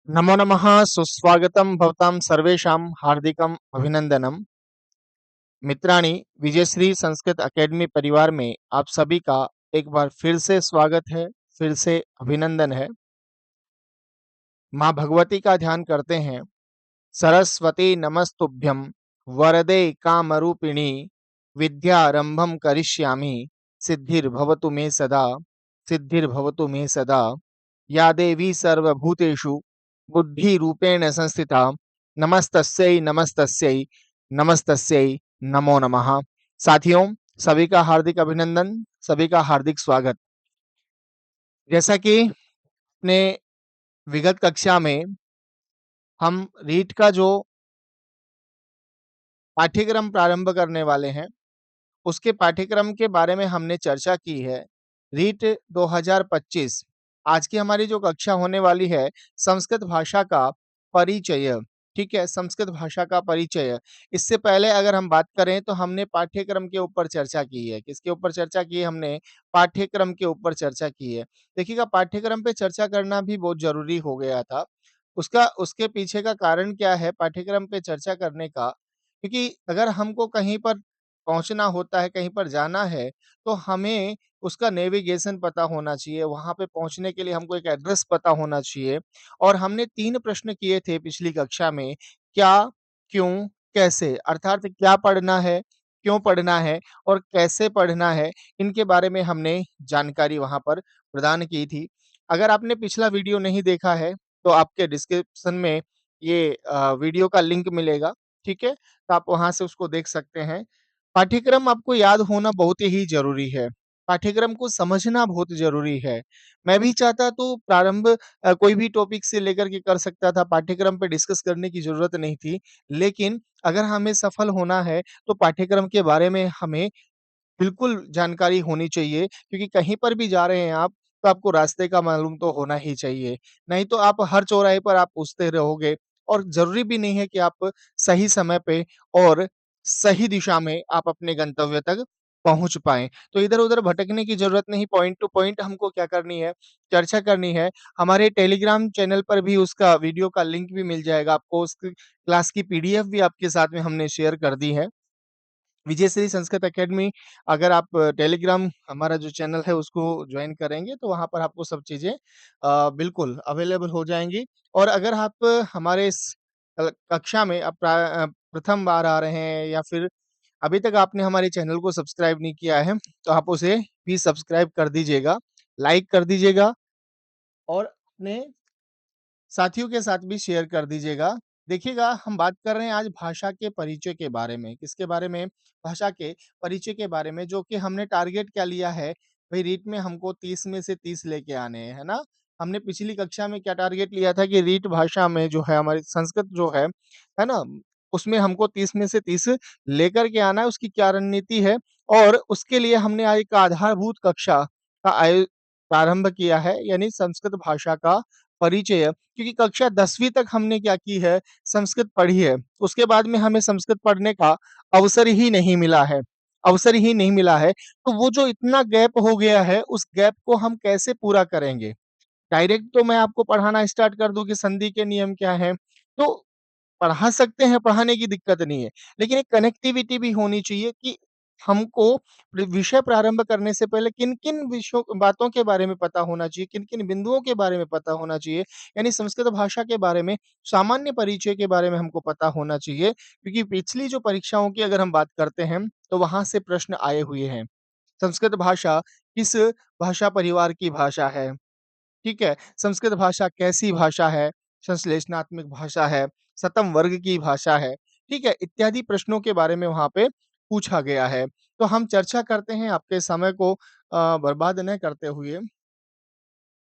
नमो नमः सुस्वागतं भवतां सर्वेषां हार्दिकम् अभिनंदनम। मित्राणि, विजयश्री संस्कृत एकेडमी परिवार में आप सभी का एक बार फिर से स्वागत है, फिर से अभिनंदन है। माँ भगवती का ध्यान करते हैं। सरस्वती नमस्तुभ्यं वरदे कामरूपिणी विद्यारंभम करिष्यामि सिद्धिर्भवतु मे सदा सिद्धिर्भवतु मे सदा या देवी सर्वभूतेषु बुद्धिरूपेण संस्थिता नमस्तस्यै नमस्तस्यै नमस्तस्यै नमो नमः। साथियों, सभी का हार्दिक अभिनंदन, सभी का हार्दिक स्वागत। जैसा कि अपने विगत कक्षा में हम रीट का जो पाठ्यक्रम प्रारंभ करने वाले हैं, उसके पाठ्यक्रम के बारे में हमने चर्चा की है। रीट 2025 आज की हमारी जो कक्षा होने वाली है, संस्कृत भाषा का परिचय। ठीक है, संस्कृत भाषा का परिचय। इससे पहले अगर हम बात करें तो हमने पाठ्यक्रम के ऊपर चर्चा की है। किसके ऊपर चर्चा की है? हमने पाठ्यक्रम के ऊपर चर्चा की है। देखिएगा, पाठ्यक्रम पे चर्चा करना भी बहुत जरूरी हो गया था। उसका उसके पीछे का कारण क्या है पाठ्यक्रम पे चर्चा करने का? क्योंकि अगर हमको कहीं पर पहुँचना होता है, कहीं पर जाना है, तो हमें उसका नेविगेशन पता होना चाहिए, वहाँ पे पहुँचने के लिए हमको एक एड्रेस पता होना चाहिए। और हमने 3 प्रश्न किए थे पिछली कक्षा में, क्या, क्यों, कैसे? अर्थात क्या पढ़ना है, क्यों पढ़ना है और कैसे पढ़ना है, इनके बारे में हमने जानकारी वहाँ पर प्रदान की थी। अगर आपने पिछला वीडियो नहीं देखा है, तो आपके डिस्क्रिप्शन में ये वीडियो का लिंक मिलेगा, ठीक है? तो आप वहाँ से उसको देख सकते हैं। पाठ्यक्रम आपको याद होना बहुत ही ज़रूरी है। पाठ्यक्रम को समझना बहुत ज़रूरी है। मैं भी चाहता तो प्रारंभ कोई भी टॉपिक से लेकर के कर सकता था, पाठ्यक्रम पे डिस्कस करने की ज़रूरत नहीं थी। लेकिन अगर हमें सफल होना है, तो पाठ्यक्रम के बारे में हमें बिल्कुल जानकारी होनी चाहिए, क्योंकि कहीं पर भी जा रहे हैं आप, तो आपको रास्ते का मालूम तो होना ही चाहिए। नहीं तो आप हर चौराहे पर आप पूछते रहोगे और ज़रूरी भी नहीं है कि आप सही समय पे और सही दिशा में आप अपने गंतव्य तक पहुँच पाएँ। तो इधर-उधर भटकने की ज़रूरत नहीं, पॉइंट टू पॉइंट हमको क्या करनी है, चर्चा करनी है। हमारे टेलीग्राम चैनल पर भी उसका वीडियो का लिंक भी मिल जाएगा आपको, उस क्लास की पीडीएफ भी आपके साथ में हमने शेयर कर दी है। विजयश्री संस्कृत अकेडमी, अगर आप टेलीग्राम हमारा जो चैनल है उसको ज्वाइन करेंगे तो वहाँ पर आपको सब चीज़ें बिल्कुल अवेलेबल हो जाएँगी। और अगर आप हमारे इस कक्षा में प्रथम बार आ रहे हैं या फिर अभी तक आपने हमारे चैनल को सब्सक्राइब नहीं किया है, तो आप उसे भी सब्सक्राइब कर दीजिएगा, लाइक कर दीजिएगा और अपने साथियों के साथ भी शेयर कर दीजिएगा। देखिएगा, हम बात कर रहे हैं आज भाषा के परिचय के बारे में। किसके बारे में? भाषा के परिचय के बारे में, जो कि हमने टारगेट क्या लिया है, भई रीट में हमको 30 में से 30 लेके आने हैं, है ना? हमने पिछली कक्षा में क्या टारगेट लिया था कि रीट भाषा में जो है हमारी संस्कृत जो है ना? उसमें हमको 30 में से 30 लेकर के आना है, उसकी क्या रणनीति है और उसके लिए हमने आज एक आधारभूत कक्षा का प्रारंभ किया है, यानी संस्कृत भाषा का परिचय। क्योंकि कक्षा 10वीं तक हमने क्या की है, संस्कृत पढ़ी है। उसके बाद में हमें संस्कृत पढ़ने का अवसर ही नहीं मिला है, अवसर ही नहीं मिला है। तो वो जो इतना गैप हो गया है, उस गैप को हम कैसे पूरा करेंगे? डायरेक्ट तो मैं आपको पढ़ाना स्टार्ट कर दूँ कि संधि के नियम क्या हैं, तो पढ़ा सकते हैं, पढ़ाने की दिक्कत नहीं है। लेकिन एक कनेक्टिविटी भी होनी चाहिए कि हमको विषय प्रारंभ करने से पहले किन-किन विषयों बातों के बारे में पता होना चाहिए, किन-किन बिंदुओं के बारे में पता होना चाहिए। यानी संस्कृत भाषा के बारे में, सामान्य परिचय के बारे में हमको पता होना चाहिए। क्योंकि पिछली जो परीक्षाओं की अगर हम बात करते हैं, तो वहाँ से प्रश्न आए हुए हैं। संस्कृत भाषा किस भाषा परिवार की भाषा है? ठीक है? संस्कृत भाषा कैसी भाषा है? संश्लेषणात्मक भाषा है, सतम वर्ग की भाषा है, ठीक है? इत्यादि प्रश्नों के बारे में वहाँ पे पूछा गया है। तो हम चर्चा करते हैं, आपके समय को बर्बाद न करते हुए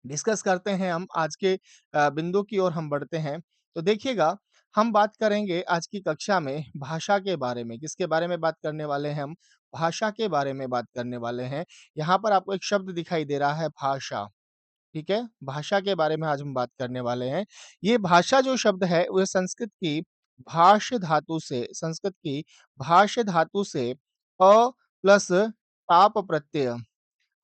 डिस्कस करते हैं, हम आज के बिंदु की ओर हम बढ़ते हैं। तो देखिएगा, हम बात करेंगे आज की कक्षा में भाषा के बारे में। किसके बारे में बात करने वाले हैं हम? भाषा के बारे में बात करने वाले हैं। यहाँ पर आपको एक शब्द दिखाई दे रहा है, भाषा। ठीक है? भाषा के बारे में आज हम बात करने वाले हैं। ये भाषा जो शब्द है, वो संस्कृत की भाष्य धातु से, संस्कृत की भाष्य धातु से अ प्लस टाप प्रत्यय,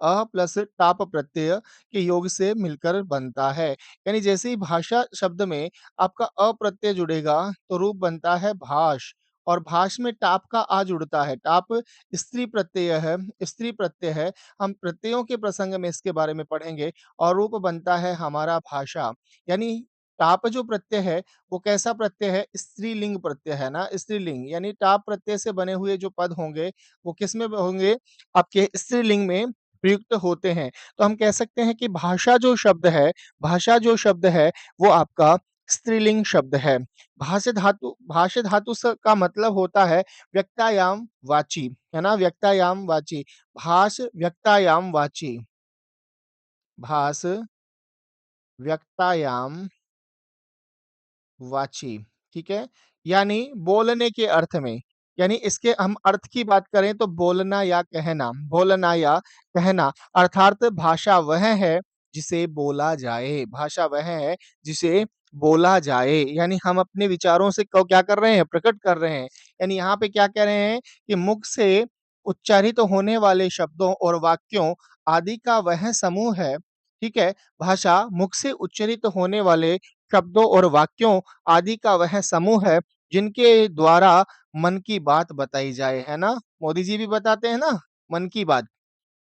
प्लस टाप प्रत्यय के योग से मिलकर बनता है। यानी जैसे ही भाषा शब्द में आपका प्रत्यय जुड़ेगा तो रूप बनता है भाष और भाष में टाप का जुड़ता है। टाप स्त्री प्रत्यय है। हम प्रत्ययों के प्रसंग में इसके बारे में पढ़ेंगे और रूप बनता है हमारा भाषा। यानी टाप जो प्रत्यय है वो कैसा प्रत्यय है? स्त्रीलिंग प्रत्यय है ना, स्त्रीलिंग यानी टाप प्रत्यय से बने हुए जो पद होंगे वो किसमें होंगे? आपके स्त्रीलिंग में प्रयुक्त होते हैं। तो हम कह सकते हैं कि भाषा जो शब्द है वो आपका स्त्रीलिंग शब्द है। भाष्य धातु का मतलब होता है व्यक्तायाम वाची, है ना? व्यक्तायाम वाची। भास व्यक्तायाम वाची। भास व्यक्तायाम वाची, ठीक है? यानी बोलने के अर्थ में, यानी इसके हम अर्थ की बात करें तो बोलना या कहना अर्थात भाषा वह है जिसे बोला जाए, भाषा वह है जिसे बोला जाए। यानी हम अपने विचारों से क्या कर रहे हैं? प्रकट कर रहे हैं। यानी यहाँ पे क्या कह रहे हैं कि मुख से उच्चारित होने वाले शब्दों और वाक्यों आदि का वह समूह है, ठीक है? भाषा मुख से उच्चारित होने वाले शब्दों और वाक्यों आदि का वह समूह है जिनके द्वारा मन की बात बताई जाए, है ना? मोदी जी भी बताते हैं ना मन की बात।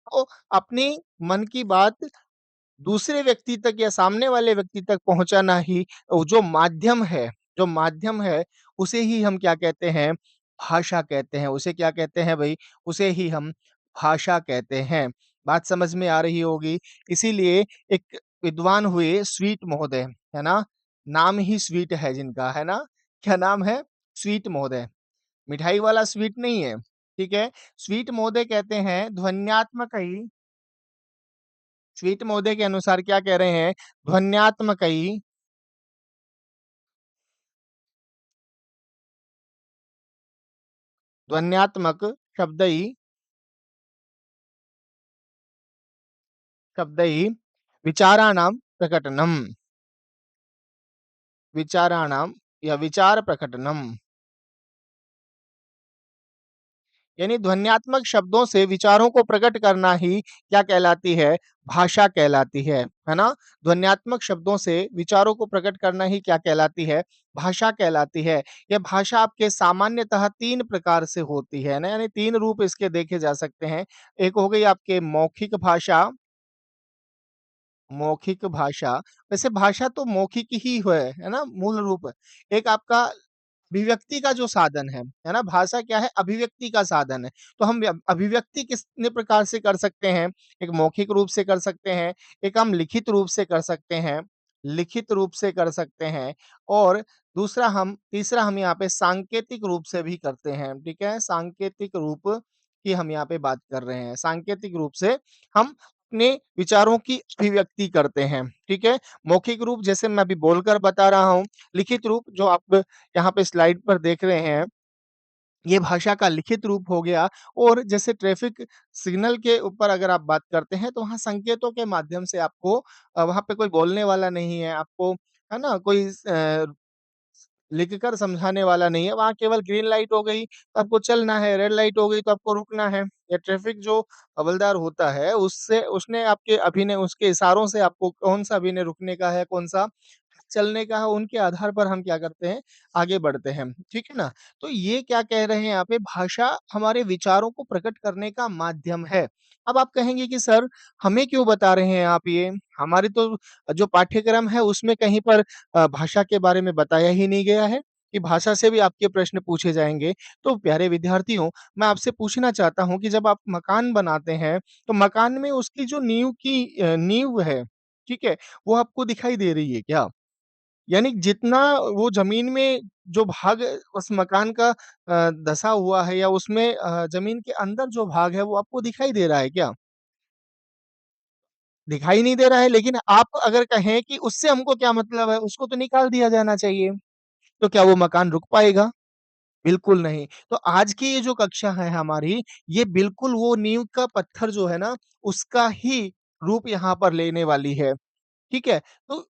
तो अपनी मन की बात दूसरे व्यक्ति तक या सामने वाले व्यक्ति तक पहुँचाना ही जो माध्यम है, उसे ही हम क्या कहते हैं? भाषा कहते हैं। उसे क्या कहते हैं भई? उसे ही हम भाषा कहते हैं। बात समझ में आ रही होगी। इसीलिए एक विद्वान हुए स्वीट महोदय, है ना? नाम ही स्वीट है जिनका, है ना? क्या नाम है? स्वीट महोदय। मिठाई वाला स्वीट नहीं है, ठीक है? स्वीट महोदय कहते हैं स्वीट महोदय के अनुसार क्या कह रहे हैं? ध्वन्यात्मकई ध्वन्यात्मक शब्दैः विचाराणां प्रकटनम् विचाराणां या विचार प्रकटनम् यानी ध्वन्यात्मक शब्दों से विचारों को प्रकट करना ही क्या कहलाती है? भाषा कहलाती है ना? ध्वन्यात्मक शब्दों से विचारों को प्रकट करना ही क्या कहलाती है? भाषा कहलाती है। यह भाषा आपके सामान्यतः 3 प्रकार से होती है ना, यानी 3 रूप इसके देखे जा सकते हैं। एक हो गई आपके मौखिक भाषा, वैसे भाषा तो मौखिक ही है ना? मूल रूप। एक आपका अभिव्यक्ति का जो साधन है ना? भाषा क्या है? अभिव्यक्ति का साधन है। तो हम अभिव्यक्ति कितने प्रकार से कर सकते हैं? एक मौखिक रूप से कर सकते हैं, एक हम लिखित रूप से कर सकते हैं, और तीसरा हम यहाँ पे सांकेतिक रूप से भी करते हैं, ठीक है? सांकेतिक रूप की हम यहाँ पे बात कर रहे हैं। सांकेतिक रूप से हम अपने विचारों की अभिव्यक्ति करते हैं, ठीक है? मौखिक रूप जैसे मैं अभी बोलकर बता रहा हूँ, लिखित रूप जो आप यहाँ पे स्लाइड पर देख रहे हैं, ये भाषा का लिखित रूप हो गया। और जैसे ट्रैफिक सिग्नल के ऊपर अगर आप बात करते हैं, तो वहाँ संकेतों के माध्यम से आपको वहाँ पे कोई बोलने वाला नहीं है, आपको है ना? कोई लिख कर समझाने वाला नहीं है, वहाँ केवल ग्रीन लाइट हो गई तो आपको चलना है, रेड लाइट हो गई तो आपको रुकना है। या ट्रैफिक जो हवलदार होता है, उससे उसने आपके अभिनय उसके इशारों से आपको कौन-सा अभिनय रुकने का है, कौन-सा चलने का है, उनके आधार पर हम क्या करते हैं, आगे बढ़ते हैं, ठीक है ना? तो ये क्या कह रहे हैं यहाँ पे, भाषा हमारे विचारों को प्रकट करने का माध्यम है। अब आप कहेंगे कि सर हमें क्यों बता रहे हैं आप ये? हमारी तो जो पाठ्यक्रम है उसमें कहीं पर भाषा के बारे में बताया ही नहीं गया है कि भाषा से भी आपके प्रश्न पूछे जाएँगे। तो प्यारे विद्यार्थियों, मैं आपसे पूछना चाहता हूँ कि जब आप मकान बनाते हैं, तो मकान में उसकी जो नींव है, ठीक है? वो आपको दिखाई दे रही है क्या? यानी जितना वो ज़मीन में जो भाग उस मकान का धँसा हुआ है या उसमें ज़मीन के अंदर जो भाग है वो आपको दिखाई दे रहा है क्या? दिखाई नहीं दे रहा है, लेकिन आप अगर कहें कि उससे हमको क्या मतलब है, उसको तो निकाल दिया जाना चाहिए। तो क्या वो मकान रुक पाएगा? बिल्कुल नहीं। तो आज की ये जो कक्षा है हमारी, ये बिल्कुल वो नींव का पत्थर जो है ना, उसका ही रूप यहाँ पर लेने वाली है। ठीक है? तो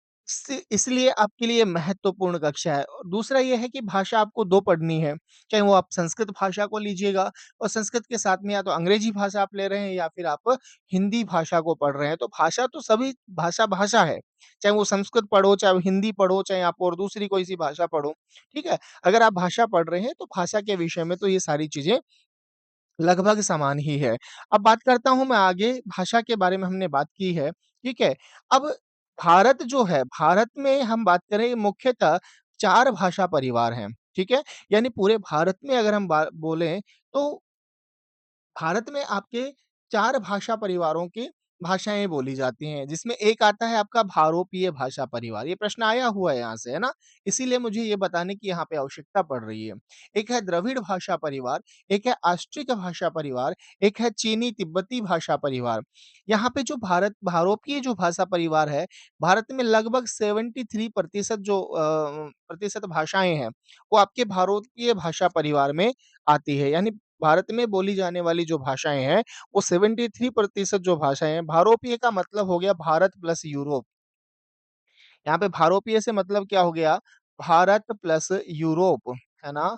इसलिए आपके लिए महत्वपूर्ण कक्षा है। और दूसरा ये है कि भाषा आपको 2 पढ़नी है, चाहे वो आप संस्कृत भाषा को लीजिएगा और संस्कृत के साथ में या तो अंग्रेजी भाषा आप ले रहे हैं या फिर आप हिंदी भाषा को पढ़ रहे हैं। तो भाषा तो सभी भाषा भाषा है, चाहे वो संस्कृत पढ़ो, चाहे वो हिंदी पढ़ो, चाहे आप और दूसरी कोई-सी भाषा पढ़ो, ठीक है? अगर आप भाषा पढ़ रहे हैं तो भाषा के विषय में तो ये सारी चीज़ें लगभग समान ही है। अब बात करता हूँ मैं आगे भाषा के बारे में हमने बात की है, ठीक है? अब भारत जो है, भारत में हम बात करें मुख्यतः 4 भाषा परिवार हैं, ठीक है? यानी पूरे भारत में अगर हम बा बोलें तो भारत में आपके 4 भाषा परिवारों की भाषाएँ बोली जाती हैं, जिसमें एक आता है आपका भारोपीय भाषा परिवार। ये प्रश्न आया हुआ है यहाँ से, है ना? इसीलिए मुझे ये बताने की यहाँ पे आवश्यकता पड़ रही है। एक है द्रविड़ भाषा परिवार, एक है ऑस्ट्रिक भाषा परिवार, एक है चीनी-तिब्बती भाषा परिवार। यहाँ पे जो भारोपीय जो भाषा परिवार है, भारत में लगभग 73% जो प्रतिशत भाषाएँ हैं, वो आपके भारोपीय भाषा परिवार में आती है। यानी भारत में बोली जाने वाली जो भाषाएँ हैं, वो 73% जो भाषाएँ हैं, भारोपीय का मतलब हो गया भारत प्लस यूरोप। यहाँ पे भारोपीय से मतलब क्या हो गया? भारत प्लस यूरोप, है ना?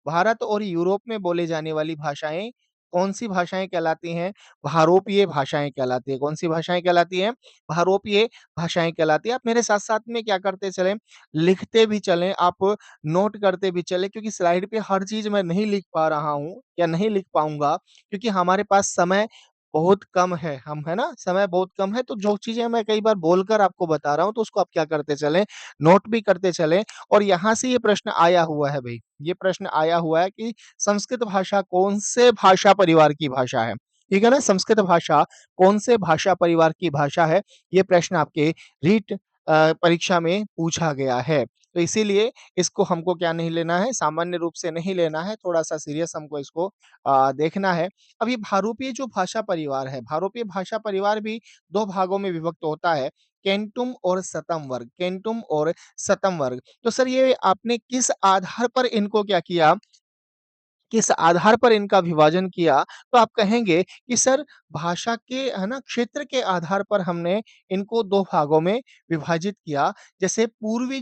भारत और यूरोप में बोले जाने वाली भाषाएँ, कौन-सी भाषाएँ कहलाती हैं? भारोपीय भाषाएँ कहलाती हैं। कौन-सी भाषाएँ कहलाती हैं? भारोपीय भाषाएँ कहलाती हैं। आप मेरे साथ-साथ में क्या करते चलें, लिखते भी चलें, आप नोट करते भी चलें क्योंकि स्लाइड पे हर चीज़ मैं नहीं लिख पा रहा हूँ या नहीं लिख पाऊँगा क्योंकि हमारे पास समय बहुत कम है। है ना? समय बहुत कम है, तो जो चीज़ें मैं कई बार बोलकर आपको बता रहा हूँ, तो उसको आप क्या करते चलें, नोट भी करते चलें और यहाँ से ये प्रश्न आया हुआ है भई। ये प्रश्न आया हुआ है कि संस्कृत भाषा कौन से भाषा परिवार की भाषा है? ठीक है ना? संस्कृत भाषा कौन से भाषा परिवार की भाषा है? ये प्रश्न आपके रीट परीक्षा में पूछा गया है। तो इसीलिए इसको हमको क्या नहीं लेना है, सामान्य रूप से नहीं लेना है, थोड़ा-सा सीरियस हमको इसको देखना है। अब ये भारूपीय जो भाषा परिवार है, भारूपीय भाषा परिवार भी 2 भागों में विभक्त होता है, केंटुम और सतम वर्ग, केंटुम और सतम वर्ग। तो सर ये आपने किस आधार पर इनको क्या किया, किस आधार पर इनका विभाजन किया? तो आप कहेंगे कि सर भाषा के है ना क्षेत्र के आधार पर हमने इनको 2 भागों में विभाजित किया। जैसे पूर्वी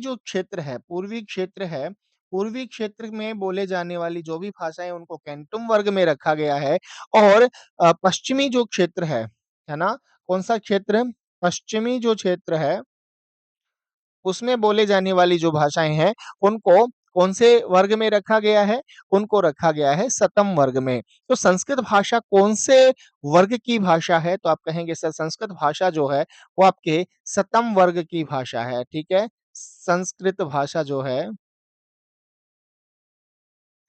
क्षेत्र में बोले जाने वाली जो भी भाषाएँ उनको केंटुम वर्ग में रखा गया है और पश्चिमी जो क्षेत्र है ना? कौन-सा क्षेत्र? पश्चिमी जो क्षेत्र है उसमें बोले जाने वाली जो भाषाएँ हैं, उनको कौन से वर्ग में रखा गया है? उनको रखा गया है सतम वर्ग में। तो संस्कृत भाषा कौन से वर्ग की भाषा है? तो आप कहेंगे सर संस्कृत भाषा जो है, वो आपके सतम वर्ग की भाषा है, ठीक है? संस्कृत भाषा जो है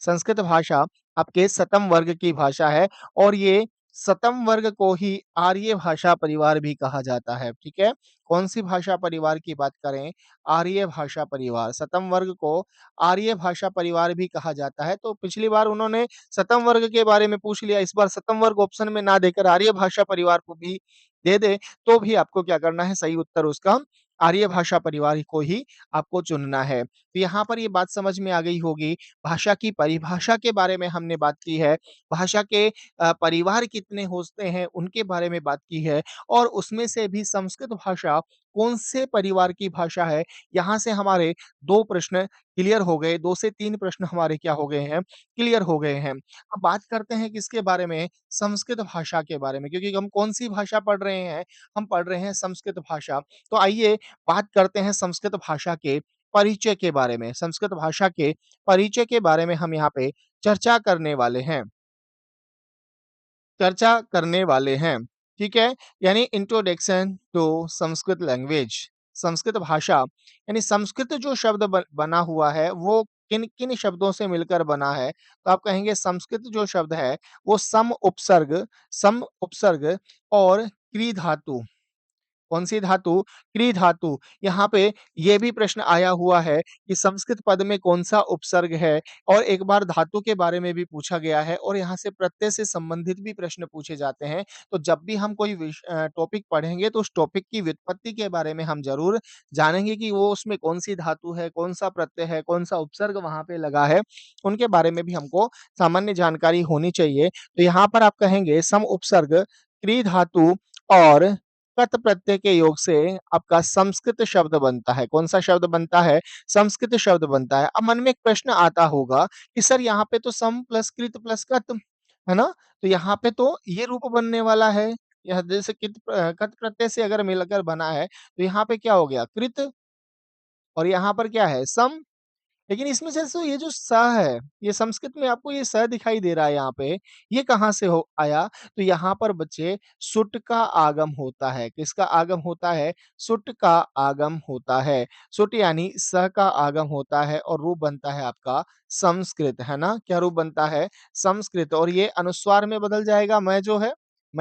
संस्कृत भाषा आपके सतम वर्ग की भाषा है और ये सतम वर्ग को ही आर्य भाषा परिवार भी कहा जाता है, ठीक है? कौन-सी भाषा परिवार की बात करें? आर्य भाषा परिवार, सतम वर्ग को आर्य भाषा परिवार भी कहा जाता है। तो पिछली बार उन्होंने सतम वर्ग के बारे में पूछ लिया, इस बार सतम वर्ग ऑप्शन में ना देकर आर्य भाषा परिवार को भी दे दें, तो भी आपको क्या करना है, सही उत्तर उसका आर्य भाषा परिवार को ही आपको चुनना है। तो यहाँ पर ये बात समझ में आ गई होगी भाषा की परिभाषा के बारे में हमने बात की है, भाषा के परिवार कितने होते हैं, उनके बारे में बात की है और उसमें से भी संस्कृत भाषा कौन से परिवार की भाषा है, यहाँ से हमारे 2 प्रश्न क्लियर हो गए, 2 से 3 प्रश्न हमारे क्या हो गए हैं, क्लियर हो गए हैं। अब बात करते हैं किसके बारे में, संस्कृत भाषा के बारे में क्योंकि हम कौन-सी भाषा पढ़ रहे हैं, हम पढ़ रहे हैं संस्कृत भाषा। तो आइए बात करते हैं संस्कृत भाषा के परिचय के बारे में। संस्कृत भाषा के परिचय के बारे में हम यहाँ पे चर्चा करने वाले हैं। चर्चा करने वाले हैं, ठीक है? यानी introduction to Sanskrit language Sanskrit भाषा यानी संस्कृत जो शब्द बना हुआ है, वो किन-किन शब्दों से मिलकर बना है? तो आप कहेंगे संस्कृत जो शब्द है, वो सम उपसर्ग और क्री धातु कौन-सी धातु? क्री धातु। यहाँ पे ये भी प्रश्न आया हुआ है कि संस्कृत पद में कौन-सा उपसर्ग है और एक बार धातु के बारे में भी पूछा गया है और यहाँ से प्रत्यय से संबंधित भी प्रश्न पूछे जाते हैं। तो जब भी हम कोई टॉपिक पढ़ेंगे तो उस टॉपिक की व्युत्पत्ति के बारे में हम ज़रूर जानेंगे कि वो उसमें कौन-सी धातु है, कौन-सा प्रत्यय है, कौन-सा उपसर्ग वहाँ पे लगा है, उनके बारे में भी हमको सामान्य जानकारी होनी चाहिए। तो यहाँ पर आप कहेंगे सम उपसर्ग, क्री धातु और कत प्रत्यय के योग से आपका संस्कृत शब्द बनता है। कौन-सा शब्द बनता है? संस्कृत शब्द बनता है। अब मन में एक प्रश्न आता होगा कि सर यहाँ पे तो सम प्लस कृत प्लस कत, है ना? तो यहाँ पे तो ये रूप बनने वाला है। यह जैसे कत प्रत्यय से अगर मिलकर बना है, तो यहाँ पे क्या हो गया? कृत और यहाँ पर क्या है? सम। लेकिन इसमें से ये जो स है, ये संस्कृत में आपको ये स दिखाई दे रहा है यहाँ पे, ये कहाँ से हो आया? तो यहाँ पर बच्चे सुट का आगम होता है। किसका आगम होता है? सुट का आगम होता है। सुट यानी स का आगम होता है और रूप बनता है आपका संस्कृत, है ना? क्या रूप बनता है? संस्कृत और ये अनुस्वार में बदल जाएगा मैं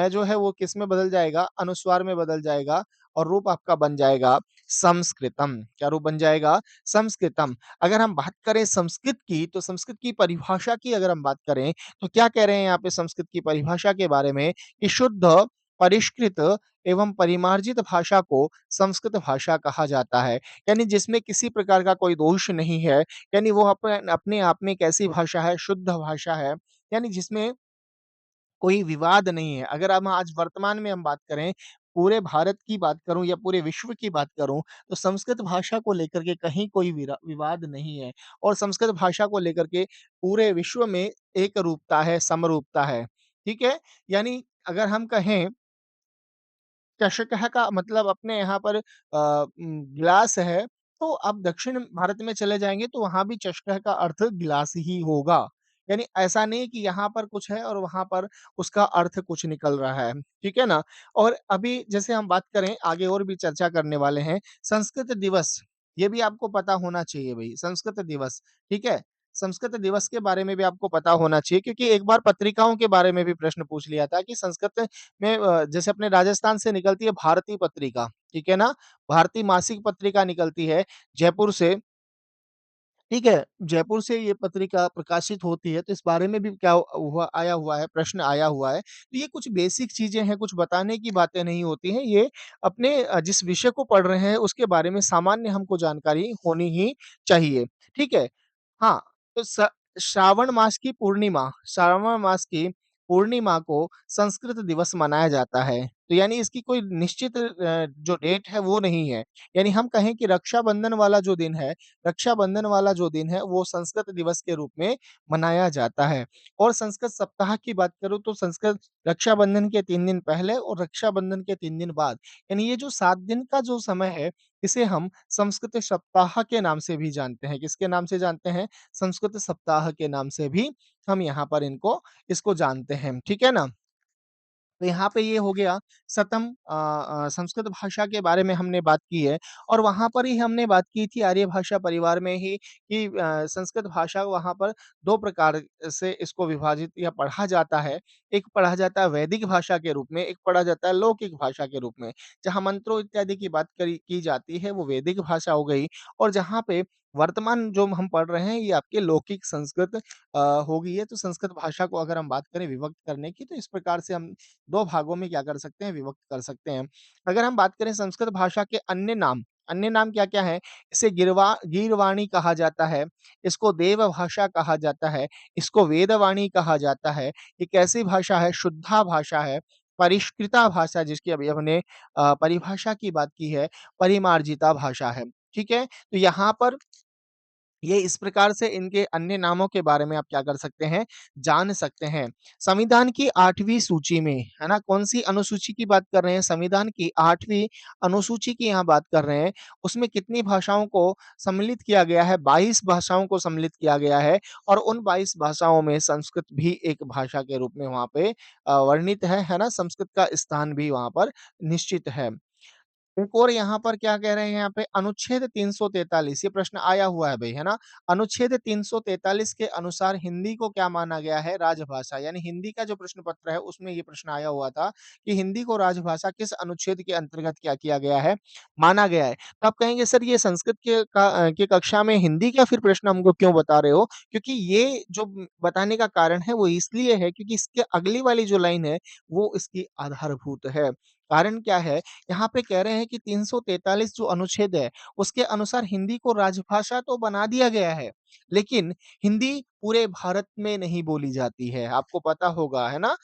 जो है वो किस में बदल जाएगा? अनुस्वार में बदल जाएगा और रूप आपका बन जाएगा संस्कृतम। क्या रूप बन जाएगा? संस्कृतम। अगर हम बात करें संस्कृत की, तो संस्कृत की परिभाषा की अगर हम बात करें, तो क्या कह रहे हैं यहाँ पे संस्कृत की परिभाषा के बारे में कि शुद्ध, परिष्कृत एवं परिमार्जित भाषा को संस्कृत भाषा कहा जाता है। यानी जिसमें किसी प्रकार का कोई दोष नहीं है, यानी वो अपने आप में एक ऐसी भाषा है, शुद्ध भाषा है, यानी जिसमें कोई विवाद नहीं है। अगर हम आज वर्तमान में हम बात करें, पूरे भारत की बात करूँ या पूरे विश्व की बात करूँ, तो संस्कृत भाषा को लेकर के कहीं कोई विवाद नहीं है और संस्कृत भाषा को लेकर के पूरे विश्व में एकरूपता है, समरूपता है। ठीक है? यानी अगर हम कहें चषकः का मतलब अपने यहाँ पर गिलास है, तो आप दक्षिण भारत में चले जाएँगे तो वहाँ भी चषकः का अर्थ गिलास ही होगा। यानी ऐसा नहीं कि यहाँ पर कुछ है और वहाँ पर उसका अर्थ कुछ निकल रहा है, ठीक है ना? और अभी जैसे हम बात करें आगे और भी चर्चा करने वाले हैं, संस्कृत दिवस, ये भी आपको पता होना चाहिए भई, संस्कृत दिवस, ठीक है? संस्कृत दिवस के बारे में भी आपको पता होना चाहिए क्योंकि एक बार पत्रिकाओं के बारे में भी प्रश्न पूछ लिया था कि संस्कृत में जैसे अपने राजस्थान से निकलती है भारती पत्रिका, ठीक है ना? भारती मासिक पत्रिका निकलती है जयपुर से, ठीक है? जयपुर से ये पत्रिका प्रकाशित होती है, तो इस बारे में भी क्या हुआ आया हुआ है, प्रश्न आया हुआ है। तो ये कुछ बेसिक चीज़ें हैं, कुछ बताने की बातें नहीं होती हैं, ये अपने जिस विषय को पढ़ रहे हैं, उसके बारे में सामान्य हमको जानकारी होनी ही चाहिए, ठीक है? हाँ, तो श्रावण मास की पूर्णिमा को संस्कृत दिवस मनाया जाता है। तो यानी इसकी कोई निश्चित जो डेट है वो नहीं है। यानी हम कहें कि रक्षाबंधन वाला जो दिन है वो संस्कृत दिवस के रूप में मनाया जाता है। और संस्कृत सप्ताह की बात करूँ तो संस्कृत रक्षाबंधन के 3 दिन पहले और रक्षाबंधन के 3 दिन बाद, यानी ये जो 7 दिन का जो समय है, इसे हम संस्कृत सप्ताह के नाम से भी जानते हैं। किसके नाम से जानते हैं? संस्कृत सप्ताह के नाम से भी हम यहाँ पर इसको जानते हैं, ठीक है ना? तो यहाँ पे ये हो गया संस्कृत भाषा के बारे में हमने बात की है और वहाँ पर ही हमने बात की थी आर्य भाषा परिवार में ही कि संस्कृत भाषा वहाँ पर 2 प्रकार से इसको विभाजित या पढ़ा जाता है। एक पढ़ा जाता है वैदिक भाषा के रूप में, एक पढ़ा जाता है लौकिक भाषा के रूप में। जहाँ मंत्रों इत्यादि की बात करी की जाती है वो वैदिक भाषा हो गई और जहाँ पे वर्तमान जो हम पढ़ रहे हैं ये आपके लौकिक संस्कृत हो गई है। तो संस्कृत भाषा को अगर हम बात करें विभक्त करने की तो इस प्रकार से हम 2 भागों में क्या कर सकते हैं, विभक्त कर सकते हैं। अगर हम बात करें संस्कृत भाषा के अन्य नाम क्या-क्या हैं? इसे गीरवाणी कहा जाता है, इसको देव भाषा कहा जाता है, इसको वेदवाणी कहा जाता है। ये कैसी भाषा है? शुद्धा भाषा है, परिष्कृता भाषा जिसकी अभी हमने परिभाषा की बात की है, परिमार्जिता भाषा है। ठीक है? तो यहाँ पर ये इस प्रकार से इनके अन्य नामों के बारे में आप क्या कर सकते हैं, जान सकते हैं। संविधान की 8वीं सूची में, है ना? कौन-सी अनुसूची की बात कर रहे हैं? संविधान की 8वीं अनुसूची की यहाँ बात कर रहे हैं। उसमें कितनी भाषाओं को सम्मिलित किया गया है? 22 भाषाओं को सम्मिलित किया गया है और उन 22 भाषाओं में संस्कृत भी एक भाषा के रूप में वहाँ पे वर्णित है ना? संस्कृत का स्थान भी वहाँ पर निश्चित है। एक और यहाँ पर क्या कह रहे हैं यहाँ पे अनुच्छेद 343 ये प्रश्न आया हुआ है भई, है ना? अनुच्छेद 343 के अनुसार हिंदी को क्या माना गया है? राजभाषा यानी हिंदी का जो प्रश्न पत्र है उसमें ये प्रश्न आया हुआ था कि हिंदी को राजभाषा किस अनुच्छेद के अंतर्गत क्या किया गया है? माना गया है। तो आप कहेंगे सर ये संस्कृत के कक्षा में हिंदी का फिर प्रश्न हमको क्यों बता रहे हो? क्योंकि ये जो बताने का कारण है वो इसलिए है क्योंकि इसके अगली वाली जो लाइन है वो इसकी आधारभूत है। कारण क्या है? यहाँ पे कह रहे हैं कि 343 जो अनुच्छेद है, उसके अनुसार हिंदी को राजभाषा तो बना दिया गया है, लेकिन हिंदी पूरे भारत में नहीं बोली जाती है, आपको पता होगा, है ना?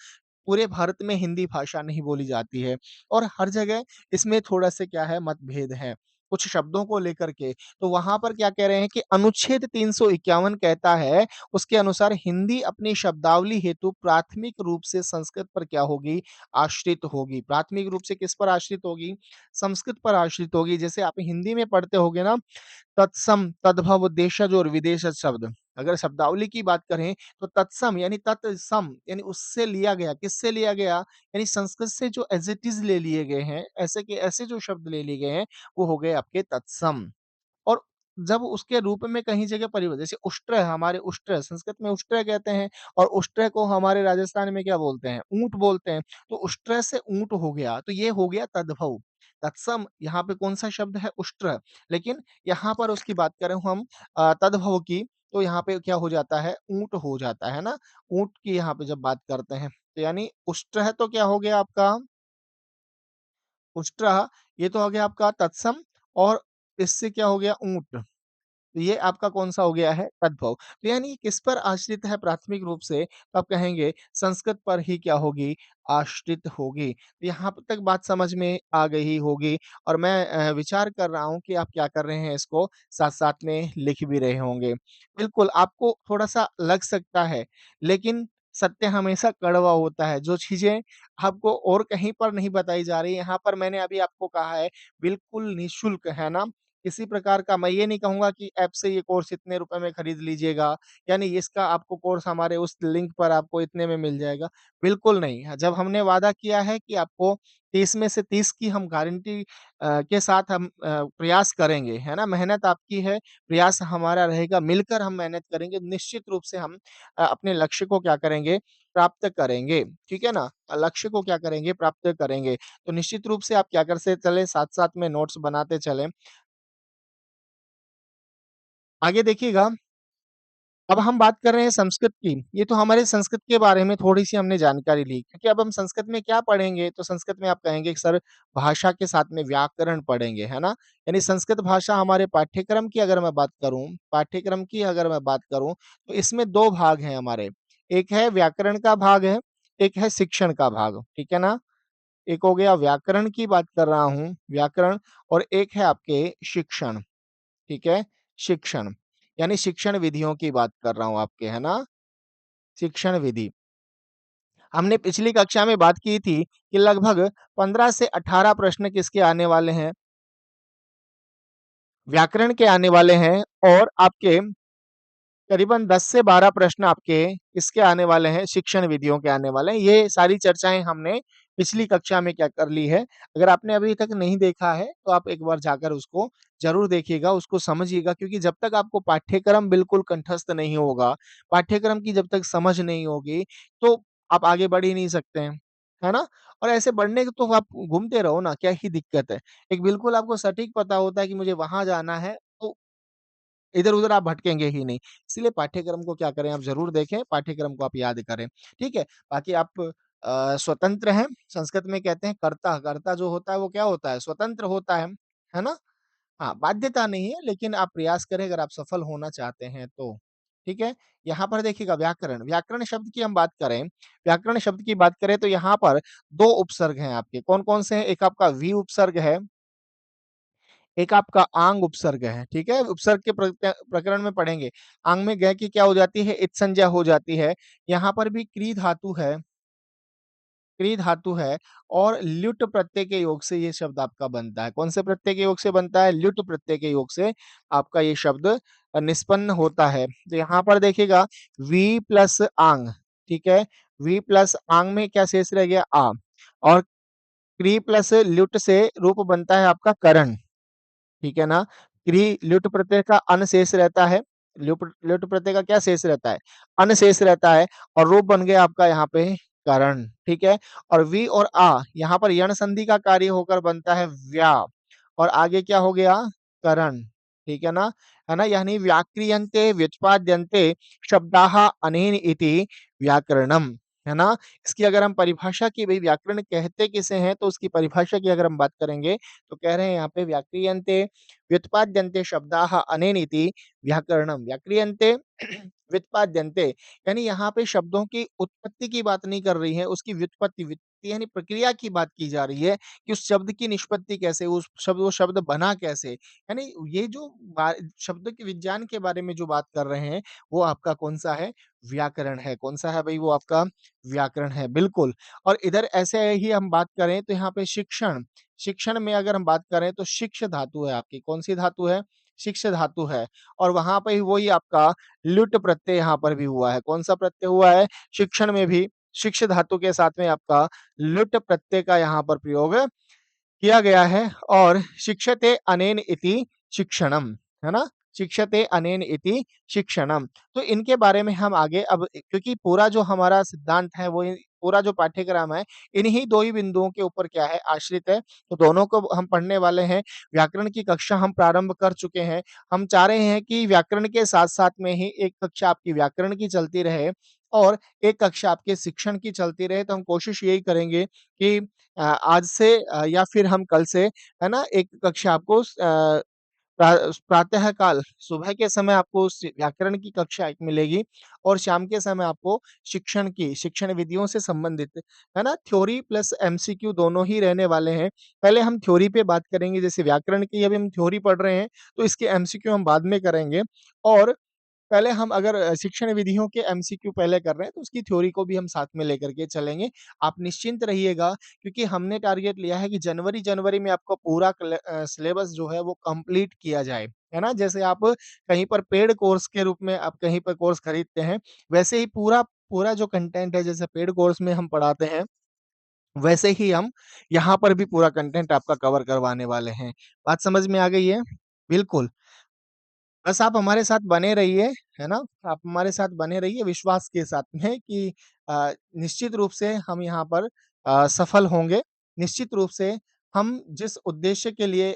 पूरे भारत में हिंदी भाषा नहीं बोली जाती है और हर जगह इसमें थोड़ा-से क्या है मतभेद है, कुछ शब्दों को लेकर के। तो वहाँ पर क्या कह रहे हैं कि अनुच्छेद 351 कहता है, उसके अनुसार हिंदी अपनी शब्दावली हेतु प्राथमिक रूप से संस्कृत पर क्या होगी? आश्रित होगी। प्राथमिक रूप से किस पर आश्रित होगी? संस्कृत पर आश्रित होगी। जैसे आप हिंदी में पढ़ते होंगे ना तत्सम, तद्भव, देशज और विदेशज शब्द। अगर शब्दावली की बात करें तो तत्सम यानी तत्सम यानी उससे लिया गया, किससे लिया गया? यानी संस्कृत से जो एज़ इट इज़ ले लिए गए हैं, ऐसे के ऐसे जो शब्द ले लिए गए हैं, वो हो गए आपके तत्सम। और जब उसके रूप में कहीं जगह जैसे उष्ट्र है, हमारे उष्ट्र संस्कृत में उष्ट्र कहते हैं और उष्ट्र को हमारे राजस्थान में क्या बोलते हैं? ऊँट बोलते हैं। तो उष्ट्र से ऊँट हो गया, तो ये हो गया तद्भव। तत्सम यहाँ पे कौन-सा शब्द है? उष्ट्र। लेकिन यहाँ पर उसकी बात करें हम तद्भव की, तो यहाँ पे क्या हो जाता है? ऊँट हो जाता है ना? ऊँट की यहाँ पे जब बात करते हैं, तो यानी उष्ट्र है तो क्या हो गया आपका? उष्ट्र ये तो हो गया आपका तत्सम और इससे क्या हो गया? ऊँट। तो ये आपका कौन-सा हो गया है? तद्भव। तो यानी किस पर आश्रित है प्राथमिक रूप से? तो आप कहेंगे संस्कृत पर ही क्या होगी? आश्रित होगी। तो यहाँ प तक बात समझ में आ गई होगी और मैं विचार कर रहा हूँ कि आप क्या कर रहे हैं इसको साथ-साथ में लिख भी रहे होंगे। बिल्कुल, आपको थोड़ा-सा लग सकता है, लेकिन सत्य हमेशा कड़वा होता है। जो चीज़ें आपको और कहीं पर नहीं बताई जा रही, यहाँ पर मैंने अभी आपको कहा है, बिल्कुल निःशुल्क, है ना? किसी प्रकार का मैं ये नहीं कहूँगा कि ऐप से ये कोर्स इतने रुपए में खरीद लीजिएगा, यानी इसका आपको कोर्स हमारे उस लिंक पर आपको इतने में मिल जाएगा, बिल्कुल नहीं। जब हमने वादा किया है कि आपको 30 में से 30 की हम गारंटी के साथ हम प्रयास करेंगे, है ना? मेहनत आपकी है, प्रयास हमारा रहेगा, मिलकर हम मेहनत करेंगे, निश्चित रूप से हम अपने लक्ष्य को क्या करेंगे? प्राप्त करेंगे, ठीक है ना? लक्ष्य को क्या करेंगे? प्राप्त करेंगे। तो निश्चित रूप से आप क्या करते चलें, साथ-साथ में नोट्स बनाते चलें। आगे देखिएगा, अब हम बात कर रहे हैं संस्कृत की। ये तो हमारे संस्कृत के बारे में थोड़ी-सी हमने जानकारी ली, क्योंकि अब हम संस्कृत में क्या पढ़ेंगे? तो संस्कृत में आप कहेंगे कि सर भाषा के साथ में व्याकरण पढ़ेंगे, है ना? यानी संस्कृत भाषा हमारे पाठ्यक्रम की अगर मैं बात करूँ पाठ्यक्रम की अगर मैं बात करूँ, तो इसमें 2 भाग हैं हमारे। एक है व्याकरण का भाग है, एक है शिक्षण का भाग, ठीक है ना? एक हो गया व्याकरण की बात कर रहा हूँ, व्याकरण और एक है आपके शिक्षण। ठीक है? शिक्षण, यानी शिक्षण विधियों की बात कर रहा हूँ आपके, है ना? शिक्षण विधि। हमने पिछली कक्षा में बात की थी कि लगभग 15 से 18 प्रश्न किसके आने वाले हैं? व्याकरण के आने वाले हैं और आपके करीबन 10 से 12 प्रश्न आपके किसके आने वाले हैं? शिक्षण विधियों के आने वाले हैं। ये सारी चर्चाएँ हमने पिछली कक्षा में क्या कर ली है। अगर आपने अभी तक नहीं देखा है, तो आप एक बार जाकर उसको ज़रूर देखिएगा, उसको समझिएगा क्योंकि जब तक आपको पाठ्यक्रम बिल्कुल कंठस्थ नहीं होगा, पाठ्यक्रम की जब तक समझ नहीं होगी, तो आप आगे बढ़ ही नहीं सकते हैं। है ना? और ऐसे बढ़ने को तो आप घूमते रहो ना, क्या ही दिक्कत है? एक बिल्कुल आपको सटीक पता होता है कि मुझे वहाँ जाना है, तो इधर-उधर आप भटकेंगे ही नहीं। इसीलिए पाठ्यक्रम को क्या करें आप ज़रूर देखें, पाठ्यक्रम को आप याद करें, ठीक है? बाकी आप स्वतंत्र हैं, संस्कृत में कहते हैं कर्ता, कर्ता जो होता है वो क्या होता है? स्वतंत्र होता है ना? हाँ, बाध्यता नहीं है लेकिन आप प्रयास करें अगर आप सफल होना चाहते हैं तो, ठीक है? यहाँ पर देखिएगा व्याकरण, व्याकरण शब्द की हम बात करें, व्याकरण शब्द की बात करें तो यहाँ पर 2 उपसर्ग हैं आपके, कौन-कौन से हैं? एक आपका वि उपसर्ग है एक आपका आंग उपसर्ग है, ठीक है? उपसर्ग के प्रकरण में पढ़ेंगे। आंग में ग की क्या हो जाती है? इत्संज्ञा हो जाती है। यहाँ पर भी क्री धातु है और ल्युट प्रत्यय के योग से ये शब्द आपका बनता है। कौन से प्रत्यय के योग से बनता है? ल्युट प्रत्यय के योग से आपका ये शब्द निष्पन्न होता है। तो यहाँ पर देखिएगा वी प्लस आंग, ठीक है? वी प्लस आंग में क्या शेष रह गया? आ और क्री प्लस ल्युट से रूप बनता है आपका करण। ठीक है ना? क्री ल्युट प्रत्यय का अन शेष रहता है। ल्युट प्रत्यय का क्या शेष रहता है? अन शेष रहता है और रूप बन गया आपका यहाँ पे करण, ठीक है? और वी और आ यहाँ पर यण संधि का कार्य होकर बनता है व्या और आगे क्या हो गया? करण, ठीक है ना? है ना? यानी व्याक्रियन्ते व्युत्पाद्यन्ते शब्दाः अनेन इति व्याकरणम्, है ना? इसकी अगर हम परिभाषा की भई व्याकरण कहते किसे हैं, तो उसकी परिभाषा की अगर हम बात करेंगे, तो कह रहे हैं यहाँ पे व्याक्रियन्ते व्युत्पाद्यन्ते शब्दाः अनेन इति व्याकरणम्। व्याक्रियन्ते व्युत्पाद्यन्ते यानी यहाँ पे शब्दों की उत्पत्ति की बात नहीं कर रही है, उसकी व्युत्पत्ति यानी प्रक्रिया की बात की जा रही है कि उस शब्द की निष्पत्ति कैसे, वो शब्द बना कैसे? यानी ये जो बा शब्द के विज्ञान के बारे में जो बात कर रहे हैं, वो आपका कौन-सा है? व्याकरण है। कौन-सा है भई? वो आपका व्याकरण है, बिल्कुल। और इधर ऐसे ही हम बात करें तो यहाँ पे शिक्षण, शिक्षण में अगर हम बात करें तो शिक्ष धातु है आपकी, कौन-सी धातु है? शिक्ष धातु है और वहाँ पे ही वही आपका लुट् प्रत्यय यहाँ पर भी हुआ है। कौन-सा प्रत्यय हुआ है? शिक्षण में भी शिक्ष धातु के साथ में आपका लुट् प्रत्यय का यहाँ पर प्रयोग किया गया है और शिक्षते अनेन इति शिक्षणम, है ना? शिक्षते अनेन इति शिक्षणम। तो इनके बारे में हम आगे अब क्योंकि पूरा जो हमारा सिद्धांत है वो पूरा जो पाठ्यक्रम है, इन्हीं 2 ही बिंदुओं के ऊपर क्या है आश्रित है। तो दोनों को हम पढ़ने वाले हैं। व्याकरण की कक्षा हम प्रारंभ कर चुके हैं। हम चाह रहे हैं कि व्याकरण के साथ-साथ में ही एक कक्षा आपकी व्याकरण की चलती रहे और एक कक्षा आपके शिक्षण की चलती रहे। तो हम कोशिश यही करेंगे कि आज से या फिर हम कल से, है ना? एक कक्षा आपको प्रातः काल सुबह के समय आपको व्याकरण की कक्षा एक मिलेगी और शाम के समय आपको शिक्षण विधियों से संबंधित, है ना? थ्योरी प्लस एमसीक्यू दोनों ही रहने वाले हैं। पहले हम थ्योरी पे बात करेंगे, जैसे व्याकरण की अभी हम थ्योरी पढ़ रहे हैं, तो इसके एमसीक्यू हम बाद में करेंगे और पहले हम अगर शिक्षण विधियों के एमसीक्यू पहले कर रहे हैं, तो उसकी थ्योरी को भी हम साथ में लेकर के चलेंगे। आप निश्चिंत रहिएगा क्योंकि हमने टारगेट लिया है कि जनवरी में आपका पूरा सिलेबस जो है वो कंप्लीट किया जाए, है ना? जैसे आप कहीं पर पेड कोर्स के रूप में आप कहीं पर कोर्स खरीदते हैं, वैसे ही पूरा पूरा जो कंटेंट है जैसे पेड कोर्स में हम पढ़ाते हैं, वैसे ही हम यहाँ पर भी पूरा कंटेंट आपका कवर करवाने वाले हैं। बात समझ में आ गई है? बिल्कुल। बस आप हमारे साथ बने रहिए, है ना? आप हमारे साथ बने रहिए विश्वास के साथ में कि निश्चित रूप से हम यहाँ पर सफल होंगे। निश्चित रूप से हम जिस उद्देश्य के लिए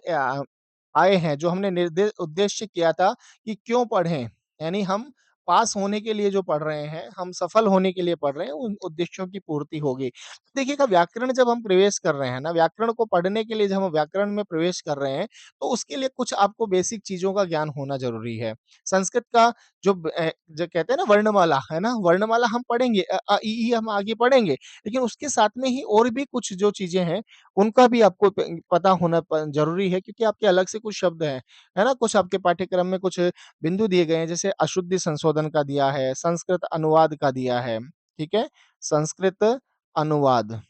आए हैं, जो हमने उद्देश्य किया था कि क्यों पढ़ें, यानी हम पास होने के लिए जो पढ़ रहे हैं, हम सफल होने के लिए पढ़ रहे हैं, उन उद्देश्यों की पूर्ति होगी। देखिएगा व्याकरण जब हम प्रवेश कर रहे हैं ना, व्याकरण को पढ़ने के लिए जब हम व्याकरण में प्रवेश कर रहे हैं, तो उसके लिए कुछ आपको बेसिक चीज़ों का ज्ञान होना ज़रूरी है। संस्कृत का जो कहते हैं ना वर्णमाला, है ना? वर्णमाला हम पढ़ेंगे ई, ई हम आगे पढ़ेंगे, लेकिन उसके साथ में ही और भी कुछ जो चीज़ें हैं, उनका भी आपको पता होना ज़रूरी है क्योंकि आपके अलग से कुछ शब्द हैं, है ना? कुछ आपके पाठ्यक्रम में कुछ बिंदु दिए गए हैं, जैसे अशुद्धि संशोधन का दिया है, संस्कृत अनुवाद का दिया है, ठीक है? संस्कृत अनुवाद,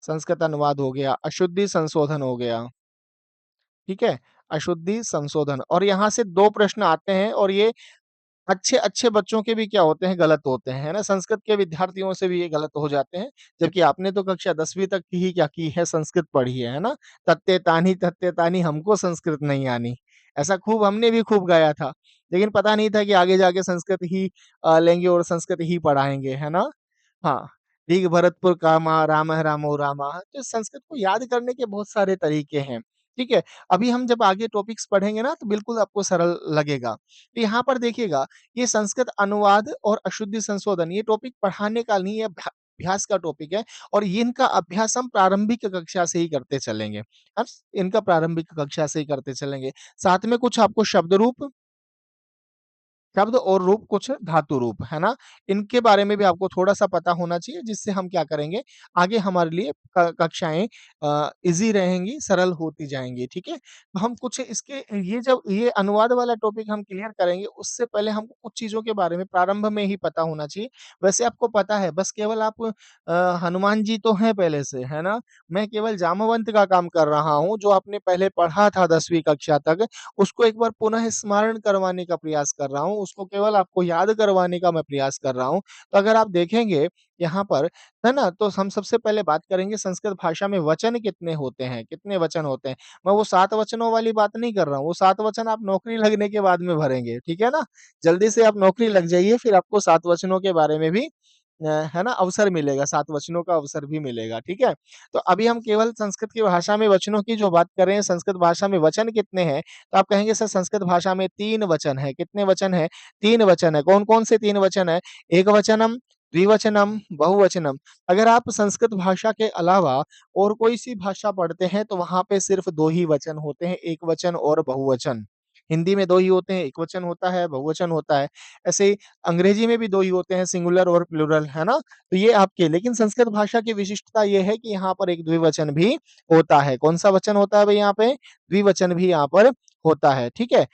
संस्कृत अनुवाद हो गया, अशुद्धि संशोधन हो गया। ठीक है? अशुद्धि संशोधन और यहाँ से 2 प्रश्न आते हैं और ये अच्छे-अच्छे बच्चों के भी क्या होते हैं, गलत होते हैं, है ना? संस्कृत के विद्यार्थियों से भी ये गलत हो जाते हैं, जबकि आपने तो कक्षा 10वीं तक की ही क्या की है, संस्कृत पढ़ी है ना? तत्ते तानी हमको संस्कृत नहीं आनी। ऐसा खूब हमने भी खूब गाया था, लेकिन पता नहीं था कि आगे जाके संस्कृत ही लेंगे और संस्कृत ही पढ़ाएँगे, है ना? हाँ, ऋग भरतपुर कामा रामः रामो रामाः तो संस्कृत को याद करने के बहुत सारे तरीके हैं, ठीक है? अभी हम जब आगे टॉपिक्स पढ़ेंगे ना तो बिल्कुल आपको सरल लगेगा। तो यहाँ पर देखिएगा, ये संस्कृत अनुवाद और अशुद्धि संशोधन ये टॉपिक पढ़ाने का नहीं है, अभ्यास का टॉपिक है और ये इनका अभ्यास हम प्रारंभिक कक्षा से ही करते चलेंगे। इनका प्रारंभिक कक्षा से ही करते चलेंगे। साथ में कुछ आपको शब्द रूप शब्द और रूप कुछ धातु रूप, है ना? इनके बारे में भी आपको थोड़ा-सा पता होना चाहिए जिससे हम क्या करेंगे, आगे हमारे लिए कक्षाएँ ईज़ी रहेंगी, सरल होती जाएँगी, ठीक है? तो हम कुछ इसके ये जब ये अनुवाद वाला टॉपिक हम क्लियर करेंगे, उससे पहले हमको कुछ चीज़ों के बारे में प्रारंभ में ही पता होना चाहिए। वैसे आपको पता है, बस केवल आप हनुमान जी तो हैं पहले से, है ना? मैं केवल जामवंत का काम कर रहा हूँ, जो आपने पहले पढ़ा था 10वीं कक्षा तक, उसको एक बार पुनः स्मरण करवाने का प्रयास कर रहा हूँ, उसको केवल आपको याद करवाने का मैं प्रयास कर रहा हूँ। तो अगर आप देखेंगे यहाँ पर, है ना? तो हम सबसे पहले बात करेंगे संस्कृत भाषा में वचन कितने होते हैं, कितने वचन होते हैं। मैं वो 7 वचनों वाली बात नहीं कर रहा हूँ, वो 7 वचन आप नौकरी लगने के बाद में भरेंगे, ठीक है ना? जल्दी से आप नौकरी लग जाइए, फिर आपको 7 वचनों के बारे में भी है ना? अवसर मिलेगा, 7 वचनों का अवसर भी मिलेगा, ठीक है? तो अभी हम केवल संस्कृत की भाषा में वचनों की जो बात कर रहे हैं, संस्कृत भाषा में वचन कितने हैं? तो आप कहेंगे सर संस्कृत भाषा में 3 वचन हैं। कितने वचन हैं? 3 वचन हैं। कौन-कौन से 3 वचन हैं? एकवचनम, द्विवचनम, बहुवचनम। अगर आप संस्कृत भाषा के अलावा और कोई-सी भाषा पढ़ते हैं, तो वहाँ पे सिर्फ़ 2 ही वचन होते हैं, एकवचन और बहुवचन। हिंदी में 2 ही होते हैं, एकवचन होता है, बहुवचन होता है। ऐसे ही अंग्रेजी में भी 2 ही होते हैं, सिंगुलर और प्लूरल, है ना? तो ये आपके लेकिन संस्कृत भाषा की विशिष्टता ये है कि यहाँ पर एक द्विवचन भी होता है। कौन-सा वचन होता है भई यहाँ पे? द्विवचन भी यहाँ पर होता है, ठीक है?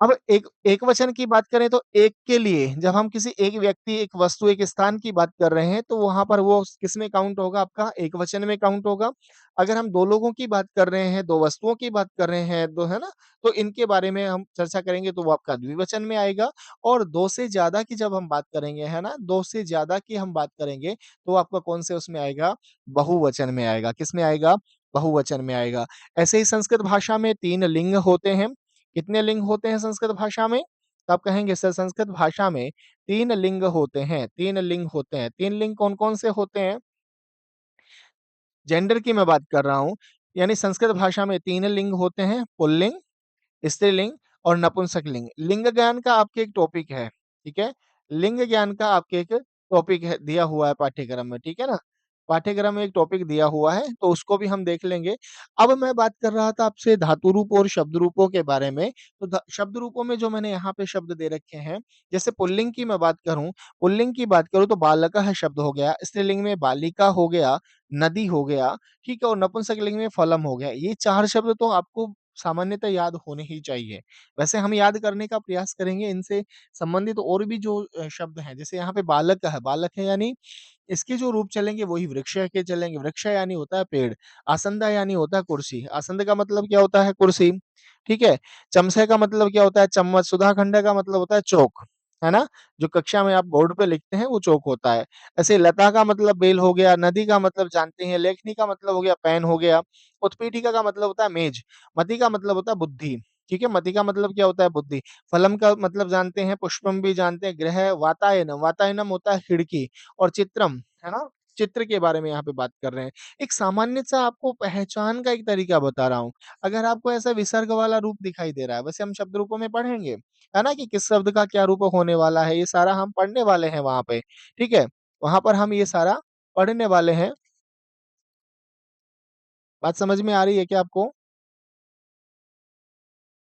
अब एक एकवचन की बात करें तो एक के लिए जब हम किसी एक व्यक्ति, एक वस्तु, एक स्थान की बात कर रहे हैं तो वहाँ पर वो किसमें काउंट होगा आपका? एकवचन में काउंट होगा। अगर हम 2 लोगों की बात कर रहे हैं, 2 वस्तुओं की बात कर रहे हैं, तो है ना? तो इनके बारे में हम चर्चा करेंगे तो वो आपका द्विवचन में आएगा और 2 से ज़्यादा की जब हम बात करेंगे, है ना? 2 से ज़्यादा की हम बात करेंगे तो आपका कौन से उसमें आएगा? बहुवचन में आएगा। किसमें आएगा? बहुवचन में आएगा। ऐसे ही संस्कृत भाषा में 3 लिंग होते हैं। कितने लिंग होते हैं संस्कृत भाषा में? तो आप कहेंगे सर संस्कृत भाषा में 3 लिंग होते हैं, 3 लिंग होते हैं। 3 लिंग कौन-कौन से होते हैं? जेंडर की मैं बात कर रहा हूँ, यानी संस्कृत भाषा में 3 लिंग होते हैं, पुल्लिंग, स्त्रीलिंग और नपुंसकलिंग। लिंग ज्ञान का आपके एक टॉपिक है, ठीक है? लिंग ज्ञान का आपके एक टॉपिक है दिया हुआ है पाठ्यक्रम में, ठीक है ना? पाठ्यक्रम में एक टॉपिक दिया हुआ है, तो उसको भी हम देख लेंगे। अब मैं बात कर रहा था आपसे धातु रूप और शब्द रूपों के बारे में, तो ध शब्द रूपों में जो मैंने यहाँ पे शब्द दे रखे हैं, जैसे पुल्लिंग की मैं बात करूँ, पुल्लिंग की बात करूँ तो बालकः शब्द हो गया, स्त्रीलिंग में बालिका हो गया, नदी हो गया, ठीक है? और नपुंसकलिंग में फलम हो गया। ये 4 शब्द तो आपको सामान्यतः याद होने ही चाहिए। वैसे हम याद करने का प्रयास करेंगे इनसे संबंधित और भी जो शब्द हैं, जैसे यहाँ पे बालक है यानी इसके जो रूप चलेंगे वही वृक्ष के चलेंगे। वृक्ष यानी होता है पेड़, आसंदा यानी होता है कुर्सी। आसंद का मतलब क्या होता है? कुर्सी, ठीक है? चमसे का मतलब क्या होता है? चम्मच। सुधाखंड का मतलब होता है चौक, है ना? जो कक्षा में आप बोर्ड पे लिखते हैं वो चौक होता है। ऐसे लता का मतलब बेल हो गया, नदी का मतलब जानते हैं, लेखनी का मतलब हो गया पेन हो गया, उत्पीठिका का मतलब होता है मेज, मति का मतलब होता है बुद्धि, ठीक है? मति का मतलब क्या होता है? बुद्धि। फलम का मतलब जानते हैं, पुष्पम भी जानते हैं, गृह वातायनम, वातायनम होता है खिड़की और चित्रम, है ना? चित्र के बारे में यहाँ पे बात कर रहे हैं। एक सामान्य-सा आपको पहचान का एक तरीका बता रहा हूँ। अगर आपको ऐसा विसर्ग वाला रूप दिखाई दे रहा है, वैसे हम शब्द रूपों में पढ़ेंगे, है ना? कि किस शब्द का क्या रूप होने वाला है, ये सारा हम पढ़ने वाले हैं वहाँ पे, ठीक है? वहाँ पर हम ये सारा पढ़ने वाले हैं। बात समझ में आ रही है क्या आपको?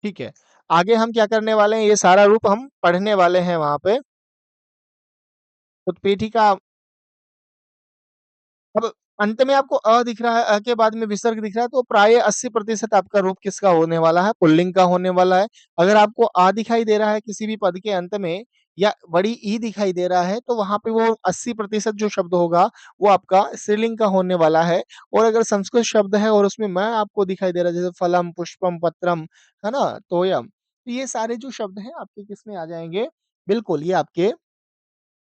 ठीक है। आगे हम क्या करने वाले हैं, ये सारा रूप हम पढ़ने वाले हैं वहाँ पे। उत्पीठिका अब अंत में आपको दिख रहा है, के बाद में विसर्ग दिख रहा है, तो प्राय 80% आपका रूप किसका होने वाला है? पुल्लिंग का होने वाला है। अगर आपको दिखाई दे रहा है किसी भी पद के अंत में या बड़ी ई दिखाई दे रहा है, तो वहाँ पे वो 80% जो शब्द होगा, वो आपका स्त्रीलिंग का होने वाला है। और अगर संस्कृत शब्द है और उसमें मैं आपको दिखाई दे रहा है, जैसे फलम, पुष्पम, पत्रम, है ना? तोयम, तो ये सारे जो शब्द हैं आपके किसमें आ जाएँगे? बिल्कुल, ये आपके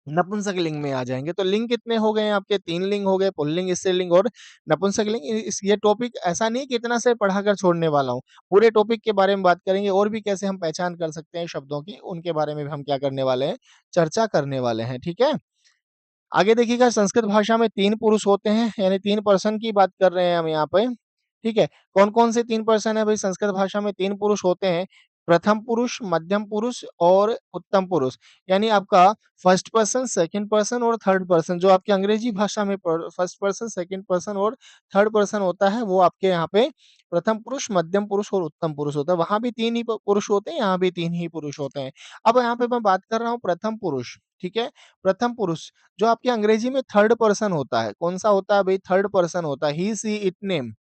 नपुंसक लिंग में आ जाएँगे। तो लिंग कितने हो गए हैं आपके? 3 लिंग हो गए, पुल्लिंग, स्त्रीलिंग और नपुंसक लिंग। इ इस ये टॉपिक ऐसा नहीं है कि इतना से पढ़ाकर छोड़ने वाला हूँ। पूरे टॉपिक के बारे में बात करेंगे और भी कैसे हम पहचान कर सकते हैं शब्दों की, उनके बारे में भी हम क्या करने वाले हैं, चर्चा करने वाले हैं, ठीक है? आगे देखिएगा संस्कृत भाषा में 3 पुरुष होते हैं, यानी 3 पर्सन की बात कर रहे हैं हम यहाँ पे, ठीक है? कौन-कौन से 3 पर्सन हैं भई संस्कृत भाषा में 3 पुरुष होते हैं, प्रथम पुरुष, मध्यम पुरुष और उत्तम पुरुष। यानी आपका फर्स्ट पर्सन, सेकंड पर्सन और थर्ड पर्सन जो आपकी अंग्रेजी भाषा में फर्स्ट पर्सन, सेकंड पर्सन और थर्ड पर्सन होता है, वो आपके यहाँ पे प्रथम पुरुष, मध्यम पुरुष और उत्तम पुरुष होता है। वहाँ भी 3 ही प पुरुष होते हैं, यहाँ भी 3 ही पुरुष होते हैं। अब यहाँ पे मैं बात कर रहा हूँ प्रथम पुरुष, ठीक है? प्रथम पुरुष जो आपके अंग्रेजी में थर्ड पर्सन होता है, कौन-सा होता है भई? थर्ड पर्सन होता है, ही, सी, इट, नेम,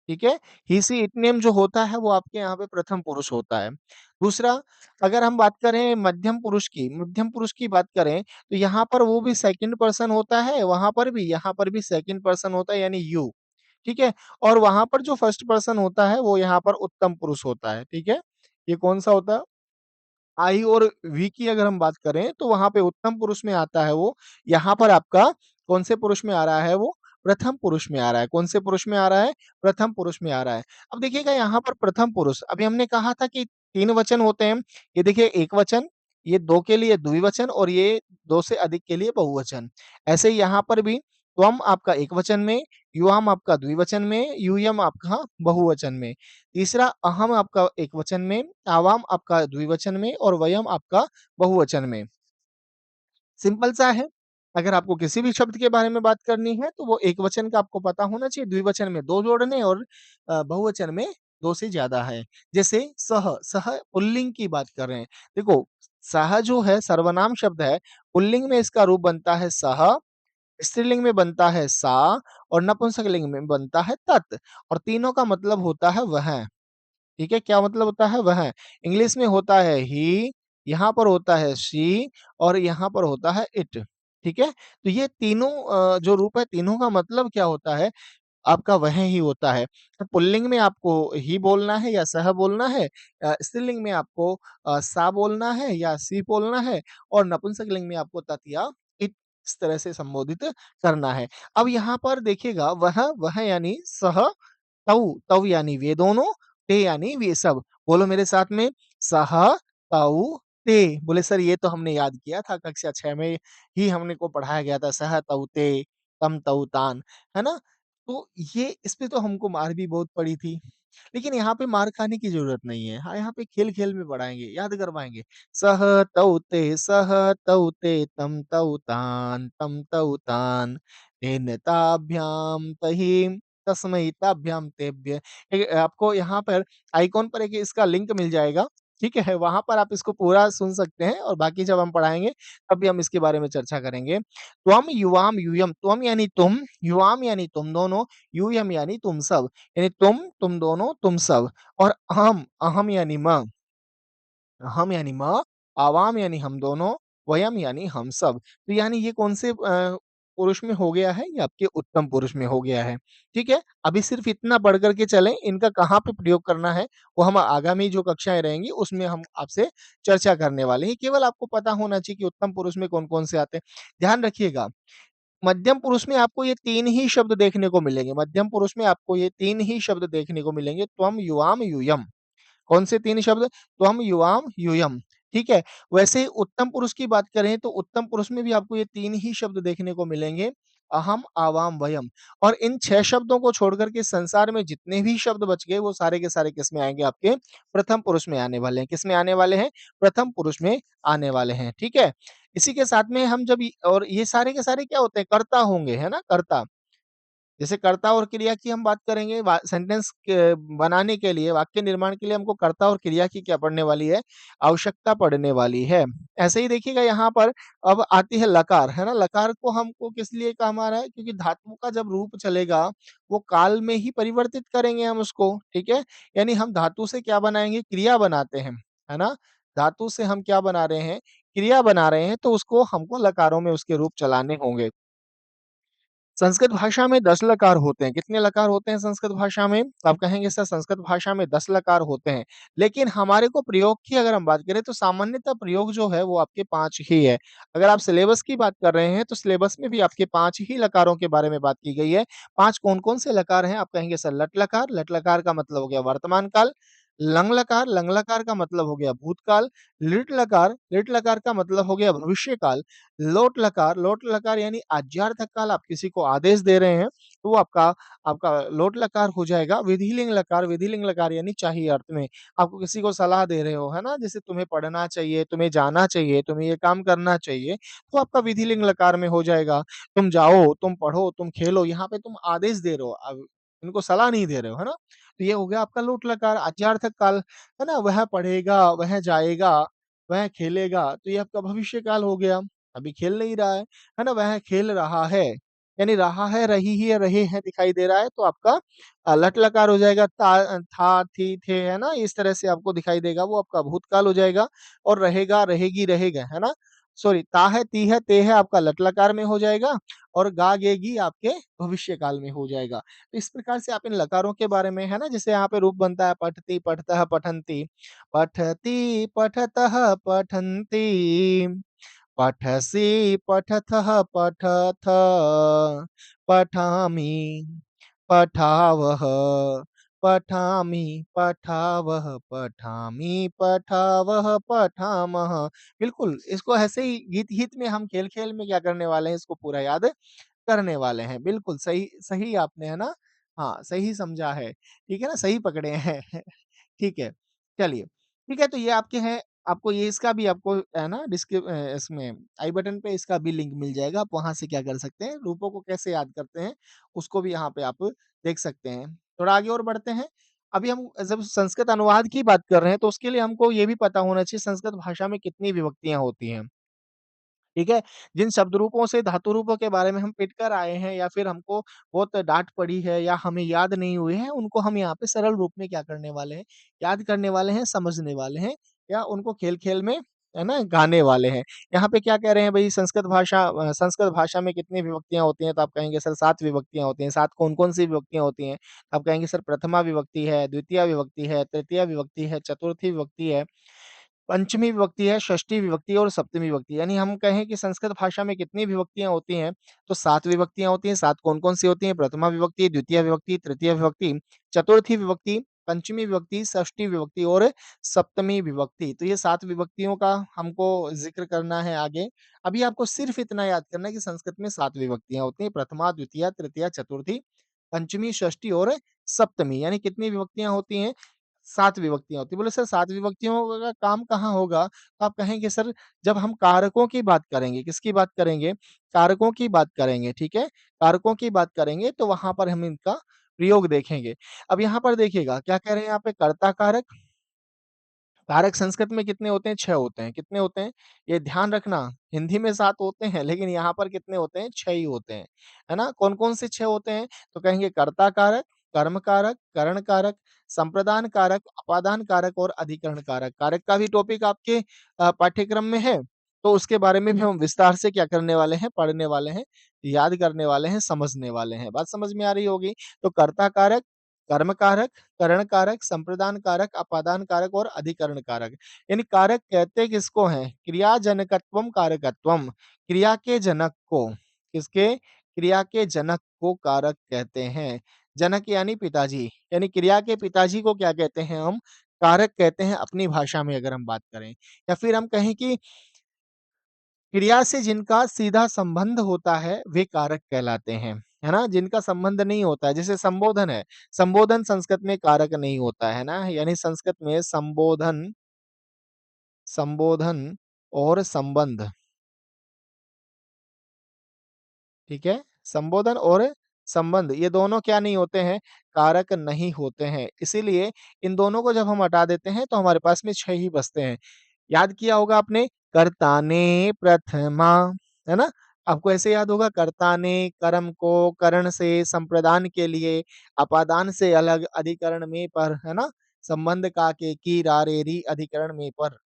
ठीक है? ही, सी, इट, नेम जो होता है वो आपके यहाँ पे प्रथम पुरुष होता है। दूसरा, अगर हम बात करें मध्यम पुरुष की बात करें, तो यहाँ पर वो भी सेकंड पर्सन होता है, यहाँ पर भी सेकंड पर्सन होता है यानी यू, ठीक है? और वहाँ पर जो फर्स्ट पर्सन होता है वो यहाँ पर उत्तम पुरुष होता है, ठीक है? ये कौन-सा होता है? आई और वी की अगर हम बात करें तो वहाँ पे उत्तम पुरुष में आता है वो, यहाँ पर आपका कौन से पुरुष में आ रहा है वो? प्रथम पुरुष में आ रहा है। कौन से पुरुष में आ रहा है? प्रथम पुरुष में आ रहा है। अब देखिएगा यहाँ पर प्रथम पुरुष, अभी हमने कहा था कि 3 वचन होते हैं। ये देखिए एकवचन, ये 2 के लिए द्विवचन और ये 2 से अधिक के लिए बहुवचन। ऐसे ही यहाँ पर भी त्वम आपका एकवचन में, युवाम आपका द्विवचन में, यूयम आपका बहुवचन में। तीसरा अहम आपका एकवचन में, आवाम आपका द्विवचन में और वयम आपका बहुवचन में। सिंपल सा है, अगर आपको किसी भी शब्द के बारे में बात करनी है तो वो एकवचन का आपको पता होना चाहिए, द्विवचन में 2 जोड़ने और बहुवचन में 2 से ज़्यादा है। जैसे सह, सह पुल्लिंग की बात कर रहे हैं। देखो, सह जो है सर्वनाम शब्द है, पुल्लिंग में इसका रूप बनता है सह, स्त्रीलिंग में बनता है सा और नपुंसकलिंग में बनता है तत् और तीनों का मतलब होता है वह। ठीक है? क्या मतलब होता है? वह। इंग्लिश में होता है ही, यहाँ पर होता है शी और यहाँ पर होता है इट। ठीक है? तो ये तीनों जो रूप है, तीनों का मतलब क्या होता है? आपका वह ही होता है। तो पुल्लिंग में आपको ही बोलना है या सह बोलना है, स्त्रीलिंग में आपको सा बोलना है या सी बोलना है और नपुंसकलिंग में आपको तत् या इट इस तरह से संबोधित करना है। अब यहाँ पर देखिएगा वह यानी सह, तऊ, तऊ यानी वे दोनों, ते यानी वे सब। बोलो मेरे साथ में सह, तऊ, ते। बोले सर ये तो हमने याद किया था कक्षा 6 में ही हमने को पढ़ाया गया था सह, तऊ, ते, तम, तऊ, तान, है ना? तो ये इस पे तो हमको मार भी बहुत पड़ी थी। लेकिन यहाँ पे मार खाने की ज़रूरत नहीं है। हाँ, यहाँ पे खेल-खेल में पढ़ाएँगे, याद करवाएँगे। सह तौ ते, तम तौ तान, तम तौ तान, तेन ताभ्याम तहीम, तस्मै ताभ्याम तेभ्य। आपको यहाँ पर आइकॉन पर एक इसका लिंक मिल जाएगा, ठीक है? वहाँ पर आप इसको पूरा सुन सकते हैं और बाकी जब हम पढ़ाएँगे, तब भी हम इसके बारे में चर्चा करेंगे। त्वम, युवाम, यूयम। त्वम यानी तुम, युवाम यानी तुम दोनों, यूयम यानी तुम सब। यानी तुम दोनों, तुम सब और अहम, अहम यानी मैं, हम यानी माँ, आवाम यानी हम दोनों, वयम यानी हम सब। तो यानी ये कौन से पुरुष में हो गया है? ये आपके उत्तम पुरुष में हो गया है। ठीक है? अभी सिर्फ़ इतना पढ़ कर के चलें, इनका कहाँ पे प्रयोग करना है, वो हम आगामी जो कक्षाएँ रहेंगी, उसमें हम आपसे चर्चा करने वाले हैं। केवल आपको पता होना चाहिए कि उत्तम पुरुष में कौन-कौन से आते हैं। ध्यान रखिएगा, मध्यम पुरुष में आपको ये 3 ही शब्द देखने को मिलेंगे। मध्यम पुरुष में आपको ये 3 ही शब्द देखने को मिलेंगे, त्वम, युवाम, यूयम। कौन से 3 शब्द? त्वम, युवाम, यूयम, ठीक है? वैसे ही उत्तम पुरुष की बात करें तो उत्तम पुरुष में भी आपको ये 3 ही शब्द देखने को मिलेंगे, अहम, आवाम, वयम और इन 6 शब्दों को छोड़ कर के संसार में जितने भी शब्द बच गए वो सारे के सारे किसमें आएँगे आपके प्रथम पुरुष में आने वाले हैं। किसमें आने वाले हैं? प्रथम पुरुष में आने वाले हैं, ठीक है? इसी के साथ में हम जब इ और ये सारे के सारे क्या होते हैं? कर्ता होंगे, है ना? कर्ता। जैसे कर्ता और क्रिया की हम बात करेंगे सेंटेंस के बनाने के लिए वाक्य निर्माण के लिए हमको कर्ता और क्रिया की क्या पड़ने वाली है आवश्यकता पड़ने वाली है। ऐसे ही देखिएगा यहाँ पर अब आती है लकार, है ना? लकार को हमको किस लिए काम आ रहा है? क्योंकि धातु का जब रूप चलेगा वो काल में ही परिवर्तित करेंगे हम उसको, ठीक है? यानी हम धातु से क्या बनाएंगे? क्रिया बनाते हैं, है ना? धातु से हम क्या बना रहे हैं? क्रिया बना रहे हैं तो उसको हमको लकारों में उसके रूप चलाने होंगे। संस्कृत भाषा में 10 लकार होते हैं। कितने लकार होते हैं संस्कृत भाषा में? तो आप कहेंगे सर संस्कृत भाषा में 10 लकार होते हैं। लेकिन हमारे को प्रयोग की अगर हम बात करें तो सामान्यतः प्रयोग जो है वो आपके 5 ही है। अगर आप सिलेबस की बात कर रहे हैं तो सिलेबस में भी आपके 5 ही लकारों के बारे में बात की गई है। 5 कौन-कौन से लकार हैं? आप कहेंगे सर लट लकार का मतलब हो गया वर्तमान काल, लंग लकार का मतलब हो गया भूतकाल, लिट लकार का मतलब हो गया भविष्य काल, लोट लकार यानी आज्यार्थक काल आप किसी को आदेश दे रहे हैं, तो वो आपका आपका लोट लकार हो जाएगा। विधिलिंग लकार यानी चाहिए अर्थ में। आपको किसी को सलाह दे रहे हो, है ना? जैसे तुम्हें पढ़ना चाहिए, तुम्हें जाना चाहिए, तुम्हें ये काम करना चाहिए, तो आपका विधिलिंग लकार में हो जाएगा। तुम जाओ, तुम पढ़ो, तुम खेलो, यहाँ पे तुम आदेश दे रहे हो, अब उनको सलाह नहीं दे रहे हो, है ना? तो ये हो गया आपका लोट लकार, आज्यार्थक काल, है ना? वह पढ़ेगा, वह जाएगा, वह खेलेगा, तो ये आपका भविष्य काल हो गया। अभी खेल नहीं रहा है ना? वह खेल रहा है, यानी रहा है, रही है, रहे हैं दिखाई दे रहा है तो आपका लट लकार हो जाएगा। था, थी, थे, है ना? इस तरह से आपको दिखाई देगा वो आपका भूतकाल हो जाएगा और रहेगा, रहेगी, रहेगा, है ना? सॉरी ता है, ती है, ते है आपका लट लकार में हो जाएगा और गा, गे, गी आपके भविष्य काल में हो जाएगा। तो इस प्रकार से आप इन लकारों के बारे में है ना जैसे यहाँ पे रूप बनता है पठति, पठतः, पठन्ति, पठति, पठतः, पठन्ति, पठसि, पठथः, पठथ, पठामि, पठावः, पठामि, पठावः, पठामि, पठावः, पठामः। बिल्कुल, इसको ऐसे ही गीत-गीत में हम खेल-खेल में क्या करने वाले हैं, इसको पूरा याद करने वाले हैं। बिल्कुल सही सही आपने है ना? हाँ, सही समझा है। ठीक है ना? सही पकड़े हैं। ठीक है, चलिए। ठीक है, तो ये आपके हैं आपको ये इसका भी आपको है ना इसमें आई बटन पे इसका भी लिंक मिल जाएगा। आप वहाँ से क्या कर सकते हैं, रूपों को कैसे याद करते हैं, उसको भी यहाँ पे आप देख सकते हैं। थोड़ा आगे और बढ़ते हैं। अभी हम जब संस्कृत अनुवाद की बात कर रहे हैं, तो उसके लिए हमको ये भी पता होना चाहिए संस्कृत भाषा में कितनी विभक्तियाँ होती हैं। ठीक है? जिन शब्द रूपों से धातु रूपों के बारे में हम पिट कर आए हैं या फिर हमको बहुत डाँट पड़ी है या हमें याद नहीं हुए हैं, उनको हम यहाँ पे सरल रूप में क्या करने वाले हैं, याद करने वाले हैं, समझने वाले हैं या उनको खेल-खेल में, है ना, गाने वाले हैं। यहाँ पे क्या कह रहे हैं भई संस्कृत भाषा में कितनी विभक्तियाँ होती हैं? तो आप कहेंगे सर 7 विभक्तियाँ होती हैं। 7 कौन-कौन सी विभक्तियाँ होती हैं? आप कहेंगे सर प्रथमा विभक्ति है, द्वितीया विभक्ति है, तृतीया विभक्ति है, चतुर्थी विभक्ति है, पंचमी विभक्ति है, षष्ठी विभक्ति और सप्तमी विभक्ति। यानी हम कहें कि संस्कृत भाषा में कितनी विभक्तियाँ होती हैं, तो 7 विभक्तियाँ होती हैं। 7 कौन-कौन सी होती हैं? प्रथमा विभक्ति, द्वितीय विभक्ति, तृतीय विभक्ति, चतुर्थी विभक्ति, पंचमी विभक्ति, षष्ठी विभक्ति और सप्तमी विभक्ति। तो ये 7 विभक्तियों का हमको ज़िक्र करना है आगे। अभी आपको सिर्फ़ इतना याद करना है कि संस्कृत में 7 विभक्तियाँ होती हैं, प्रथमा, द्वितीया, तृतीया, चतुर्थी, पंचमी, षष्ठी और सप्तमी। यानी कितनी विभक्तियाँ होती हैं? 7 विभक्तियाँ होती हैं। बोले सर 7 विभक्तियों का काम कहाँ होगा? तो आप कहेंगे सर जब हम कारकों की बात करेंगे, किसकी बात करेंगे? कारकों की बात करेंगे, ठीक है? कारकों की बात करेंगे तो वहाँ पर हम इनका प्रयोग देखेंगे। अब यहाँ पर देखिएगा क्या कह रहे हैं यहाँ पे कर्ता कारक, कारक संस्कृत में कितने होते हैं? 6 होते हैं। कितने होते हैं? ये ध्यान रखना, हिंदी में 7 होते हैं, लेकिन यहाँ पर कितने होते हैं? 6 ही होते हैं। है ना? कौन-कौन से 6 होते हैं? तो कहेंगे कर्ता कारक, कर्म कारक, करण कारक, संप्रदान कारक, अपादान कारक और अधिकरण कारक। कारक का भी टॉपिक आपके पाठ्यक्रम में है, तो उसके बारे में भी हम विस्तार से क्या करने वाले हैं? पढ़ने वाले हैं, याद करने वाले हैं, समझने वाले हैं। बात समझ में आ रही होगी? तो कर्ता कारक, कर्म कारक, करण कारक, संप्रदान कारक, अपादान कारक और अधिकरण कारक। यानी कारक कहते किसको हैं? क्रियाजनकत्वम कारकत्वम। क्रिया के जनक को, किसके? क्रिया के जनक को कारक कहते हैं। जनक यानी पिताजी, यानी क्रिया के पिताजी को क्या कहते हैं हम? कारक कहते हैं अपनी भाषा में अगर हम बात करें। या फिर हम कहें कि क्रिया से जिनका सीधा संबंध होता है, वे कारक कहलाते हैं। है ना? जिनका संबंध नहीं होता है, जैसे संबोधन है। संबोधन संस्कृत में कारक नहीं होता है ना? यानी संस्कृत में संबोधन संबोधन और संबंध, ठीक है? संबोधन और संबंध ये दोनों क्या नहीं होते हैं? कारक नहीं होते हैं। इसीलिए इन दोनों को जब हम हटा देते हैं, तो हमारे पास में 6 ही बचते हैं। याद किया होगा आपने कर्ताने प्रथमा, है ना? आपको ऐसे याद होगा कर्ताने कर्म को करण से संप्रदान के लिए, अपादान से अलग, अधिकरण में पर, है ना? संबंध का के की रा रे री अधिकरण में पर।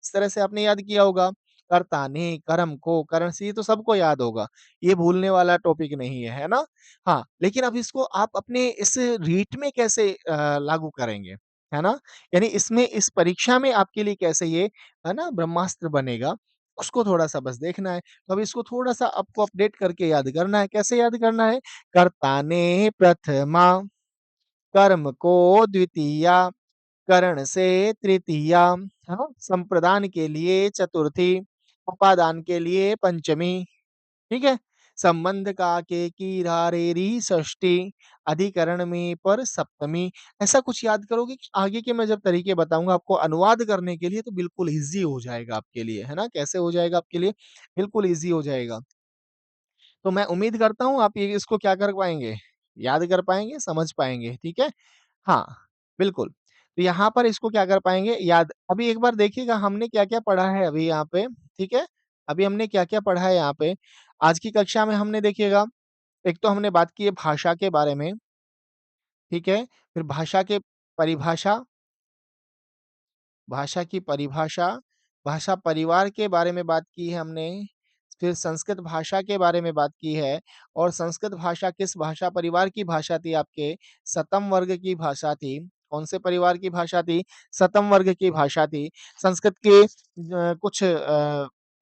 इस तरह से आपने याद किया होगा। कर्ताने कर्म को करण से, ये तो सबको याद होगा। ये भूलने वाला टॉपिक नहीं है, है ना? हाँ, लेकिन अब इसको आप अपने इस रीट में कैसे लागू करेंगे? है ना? यानी इसमें इस परीक्षा में आपके लिए कैसे ये, है ना, ब्रह्मास्त्र बनेगा, उसको थोड़ा-सा बस देखना है। तो अब इसको थोड़ा-सा आपको अपडेट करके याद करना है। कैसे याद करना है? कर्ताने प्रथमा, कर्म को द्वितीया, करण से तृतीया, है ना? संप्रदान के लिए चतुर्थी, उपादान के लिए पंचमी। ठीक है? संबंध का के की रा रे री षष्ठी, अधिकरण में पर सप्तमी। ऐसा कुछ याद करोगे कि आगे के मैं जब तरीके बताऊँगा आपको अनुवाद करने के लिए तो बिल्कुल ईज़ी हो जाएगा आपके लिए, है ना? कैसे हो जाएगा आपके लिए? बिल्कुल ईज़ी हो जाएगा। तो मैं उम्मीद करता हूँ आप ये इसको क्या कर पाएँगे? याद कर पाएँगे, समझ पाएँगे, ठीक है? हाँ, बिल्कुल। तो यहाँ पर इसको क्या कर पाएँगे? याद अभी एक बार देखिएगा हमने क्या-क्या पढ़ा है अभी यहाँ पे, ठीक है? अभी हमने क्या-क्या पढ़ा है यहाँ पे। आज की कक्षा में हमने देखिएगा, एक तो हमने बात की है भाषा के बारे में, ठीक है? फिर भाषा की परिभाषा, भाषा परिवार के बारे में बात की है हमने, फिर संस्कृत भाषा के बारे में बात की है और संस्कृत भाषा किस भाषा परिवार की भाषा थी आपके? सतम वर्ग की भाषा थी। कौन से परिवार की भाषा थी? सतम वर्ग की भाषा थी। संस्कृत के कुछ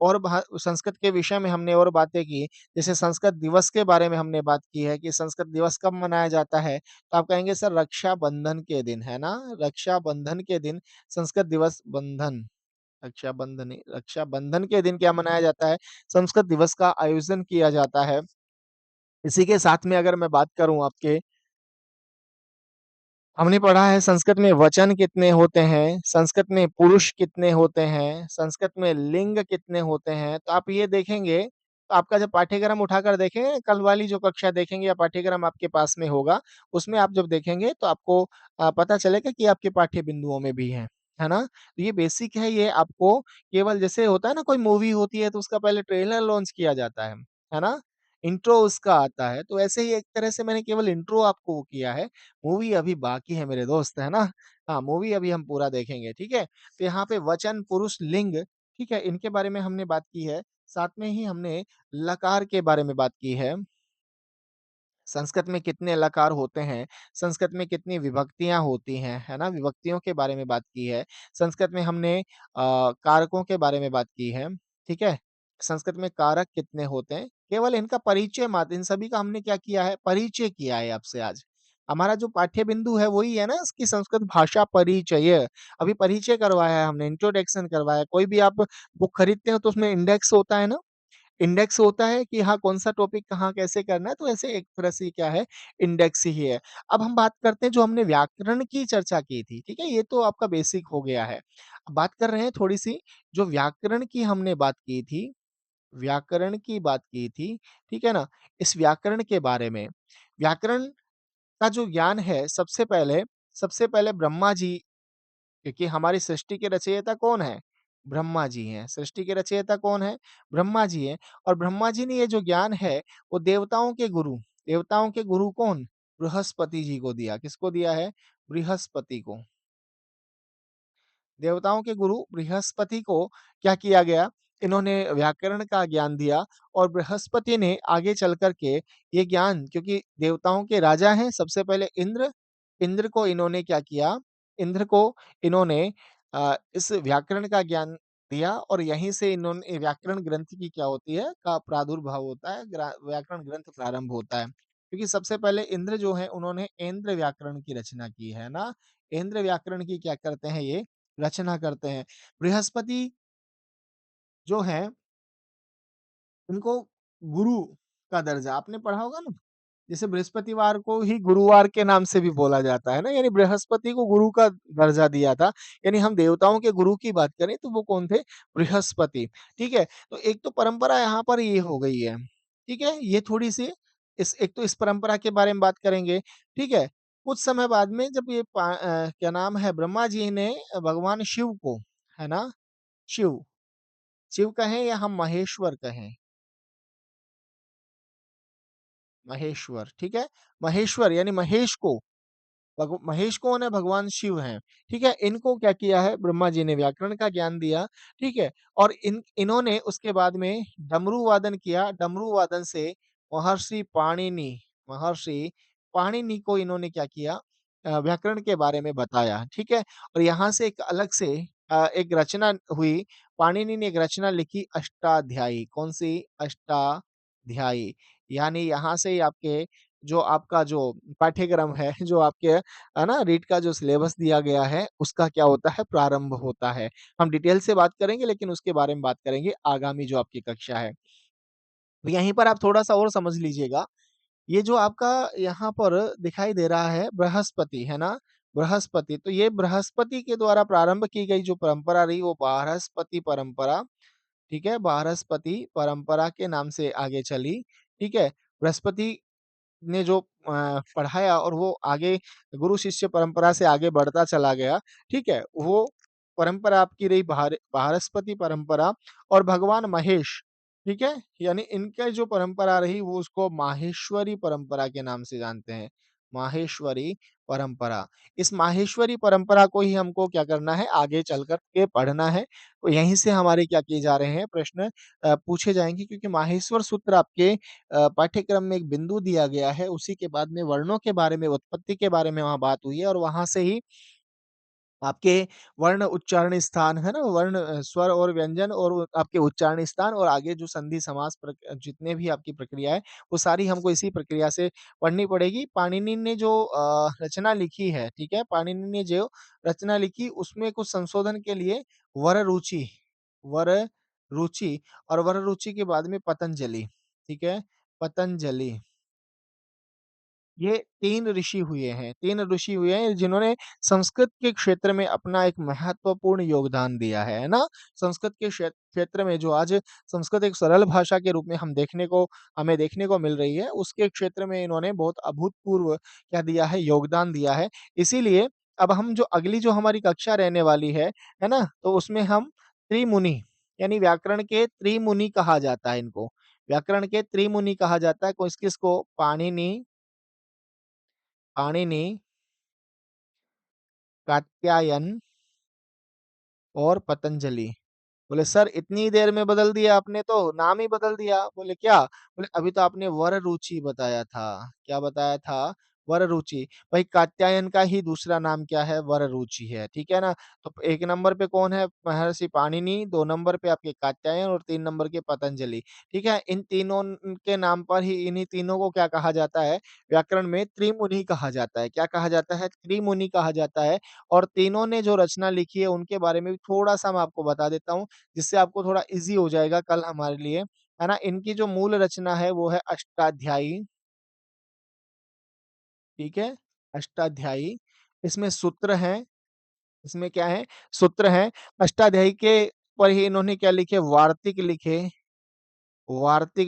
और संस्कृत के विषय में हमने और बातें की, जैसे संस्कृत दिवस के बारे में हमने बात की है कि संस्कृत दिवस कब मनाया जाता है? तो आप कहेंगे सर रक्षाबंधन के दिन, है ना? रक्षाबंधन के दिन संस्कृत दिवस बंधन रक्षाबंधन के दिन क्या मनाया जाता है? संस्कृत दिवस का आयोजन किया जाता है। इसी के साथ में अगर मैं बात करूँ आपके, हमने पढ़ा है संस्कृत में वचन कितने होते हैं, संस्कृत में पुरुष कितने होते हैं, संस्कृत में लिंग कितने होते हैं। तो आप ये देखेंगे, तो आपका जब पाठ्यक्रम उठाकर देखेंगे, कल वाली जो कक्षा देखेंगे या पाठ्यक्रम आपके पास में होगा, उसमें आप जब देखेंगे तो आपको पता चलेगा कि आपके पाठ्य बिंदुओं में भी है ना? तो ये बेसिक है, ये आपको केवल जैसे होता है ना कोई मूवी होती है तो उसका पहले ट्रेलर लॉन्च किया जाता है ना? इंट्रो उसका आता है, तो ऐसे ही एक तरह से मैंने केवल इंट्रो आपको वो किया है, मूवी अभी बाकी है मेरे दोस्त, है ना? हाँ, मूवी अभी हम पूरा देखेंगे, ठीक है? तो यहाँ पे वचन, पुरुष, लिंग, ठीक है? इनके बारे में हमने बात की है, साथ में ही हमने लकार के बारे में बात की है। संस्कृत में कितने लकार होते हैं, संस्कृत में कितनी विभक्तियाँ होती हैं, है ना? विभक्तियों के बारे में बात की है। संस्कृत में हमने कारकों के बारे में बात की है, ठीक है? संस्कृत में कारक कितने होते हैं, केवल इनका परिचय मात्र इन सभी का हमने क्या किया है, परिचय किया है आपसे आज। हमारा जो पाठ्य बिंदु है वही है ना इसकी संस्कृत भाषा परिचय। अभी परिचय करवाया है हमने, इंट्रोडक्शन करवाया है। कोई भी आप बुक खरीदते हो तो उसमें इंडेक्स होता है ना? इंडेक्स होता है कि हाँ, कौन-सा टॉपिक कहाँ कैसे करना है, तो ऐसे एक तरह से क्या है, इंडेक्स ही है। अब हम बात करते हैं जो हमने व्याकरण की चर्चा की थी, ठीक है? ये तो आपका बेसिक हो गया है। अब बात कर रहे हैं थोड़ी-सी जो व्याकरण की हमने बात की थी, व्याकरण की बात की थी, ठीक है ना? इस व्याकरण के बारे में, व्याकरण का जो ज्ञान है सबसे पहले ब्रह्मा जी क्योंकि हमारी सृष्टि के रचयिता कौन है? ब्रह्मा जी हैं। सृष्टि के रचयिता कौन है? ब्रह्मा जी हैं और ब्रह्मा जी ने ये जो ज्ञान है, वो देवताओं के गुरु कौन? बृहस्पति जी को दिया। किसको दिया है? बृहस्पति को। देवताओं के गुरु बृहस्पति को क्या किया गया? इन्होंने व्याकरण का ज्ञान दिया और बृहस्पति ने आगे चल कर के ये ज्ञान क्योंकि देवताओं के राजा हैं सबसे पहले इंद्र, इंद्र को इन्होंने क्या किया? इंद्र को इन्होंने इस व्याकरण का ज्ञान दिया और यहीं से इन्होंने व्याकरण ग्रंथ की क्या होती है? का प्रादुर्भाव होता है, व्याकरण ग्रंथ प्रारंभ होता है। क्योंकि सबसे पहले इंद्र जो है उन्होंने ऐन्द्र व्याकरण की रचना की है ना? ऐन्द्र व्याकरण की क्या करते हैं ये रचना करते हैं। बृहस्पति जो हैं, उनको गुरु का दर्जा आपने पढ़ा होगा ना? जैसे बृहस्पतिवार को ही गुरुवार के नाम से भी बोला जाता है ना, यानी बृहस्पति को गुरु का दर्जा दिया था। यानी हम देवताओं के गुरु की बात करें तो वो कौन थे? बृहस्पति, ठीक है? तो एक तो परंपरा यहाँ पर ये हो गई है, ठीक है? ये थोड़ी-सी इस एक तो इस परंपरा के बारे में बात करेंगे, ठीक है? कुछ समय बाद में जब ये क्या नाम है ब्रह्मा जी ने भगवान शिव को, है ना? शिव, शिव कहें या हम महेश्वर कहें? महेश्वर, ठीक है? महेश्वर यानी महेश को महेश कौन है? भगवान शिव हैं, ठीक है? इनको क्या किया है? ब्रह्मा जी ने व्याकरण का ज्ञान दिया, ठीक है? और इन्होंने उसके बाद में डमरू वादन किया, डमरू वादन से महर्षि पाणिनि महर्षि पाणिनि को इन्होंने क्या किया? व्याकरण के बारे में बताया, ठीक है? और यहाँ से एक अलग से एक रचना हुई, पाणिनि ने एक रचना लिखी अष्टाध्यायी, कौन-सी? अष्टाध्यायी, यानी यहाँ से ही आपके जो आपका जो पाठ्यक्रम है, जो आपके है ना रीट का जो सिलेबस दिया गया है, उसका क्या होता है प्रारंभ होता है। हम डिटेल से बात करेंगे लेकिन उसके बारे में बात करेंगे आगामी जो आपकी कक्षा है। तो यहीं पर आप थोड़ा-सा और समझ लीजिएगा, ये जो आपका यहाँ पर दिखाई दे रहा है बृहस्पति, है ना? बृहस्पति, तो ये बृहस्पति के द्वारा प्रारंभ की गई जो परंपरा रही वो बारहस्पति परंपरा, ठीक है? बारहस्पति परंपरा के नाम से आगे चली, ठीक है? बृहस्पति ने जो पढ़ाया और वो आगे गुरु शिष्य परंपरा से आगे बढ़ता चला गया, ठीक है? वो परंपरा आपकी रही बृहस्पति परंपरा और भगवान महेश, ठीक है? यानी इनका जो परंपरा रही वो उसको माहेश्वरी परंपरा के नाम से जानते हैं, माहेश्वरी परंपरा। इस माहेश्वरी परंपरा को ही हमको क्या करना है आगे चल कर के पढ़ना है। तो यहीं से हमारे क्या किए जा रहे हैं प्रश्न पूछे जाएँगे क्योंकि माहेश्वर सूत्र आपके पाठ्यक्रम में एक बिंदु दिया गया है, उसी के बाद में वर्णों के बारे में, उत्पत्ति के बारे में वहाँ बात हुई है और वहाँ से ही आपके वर्ण उच्चारण स्थान, है ना? वर्ण स्वर और व्यंजन और वो आपके उच्चारण स्थान और आगे जो संधि समास जितने भी आपकी प्रक्रिया है, वो सारी हमको इसी प्रक्रिया से पढ़नी पड़ेगी। पाणिनि ने जो रचना लिखी है, ठीक है? पाणिनि ने जो रचना लिखी, उसमें कुछ संशोधन के लिए वररुचि वररुचि और वररुचि के बाद में पतंजलि, ठीक है? पतंजलि। ये 3 ऋषि हुए हैं, 3 ऋषि हुए हैं जिन्होंने संस्कृत के क्षेत्र में अपना एक महत्वपूर्ण योगदान दिया है ना? संस्कृत के क्षेत्र में जो आज संस्कृत एक सरल भाषा के रूप में हमें देखने को मिल रही है, उसके क्षेत्र में इन्होंने बहुत अभूतपूर्व क्या दिया है, योगदान दिया है। इसीलिए अब हम जो अगली जो हमारी कक्षा रहने वाली है ना? तो उसमें हम त्रिमुनि यानी व्याकरण के त्रिमुनि कहा जाता है इनको। व्याकरण के त्रिमुनि कहा जाता है, किसको? पाणिनि, कात्यायन और पतंजलि। बोले सर इतनी देर में बदल दिया आपने तो, नाम ही बदल दिया। बोले क्या? बोले अभी तो आपने वररुचि बताया था। क्या बताया था? वररुचि। भाई कात्यायन का ही दूसरा नाम क्या है? वररुचि है, ठीक है ना? तो 1 नंबर पे कौन है? महर्षि पाणिनि, 2 नंबर पे आपके कात्यायन और 3 नंबर के पतंजलि, ठीक है? इन तीनों के नाम पर ही इन्हीं तीनों को क्या कहा जाता है? व्याकरण में त्रिमुनि कहा जाता है। क्या कहा जाता है? त्रिमुनि कहा जाता है और तीनों ने जो रचना लिखी है उनके बारे में भी थोड़ा-सा मैं आपको बता देता हूँ। जिससे आपको थोड़ा ईज़ी हो जाएगा कल हमारे लिए, है ना? इनकी जो मूल रचना है वो है अष्टाध्यायी, ठीक है? अष्टाध्यायी, इसमें सूत्र हैं, इसमें क्या है? सूत्र हैं, अष्टाध्यायी के पर ही इन्होंने क्या लिखे? वार्तिक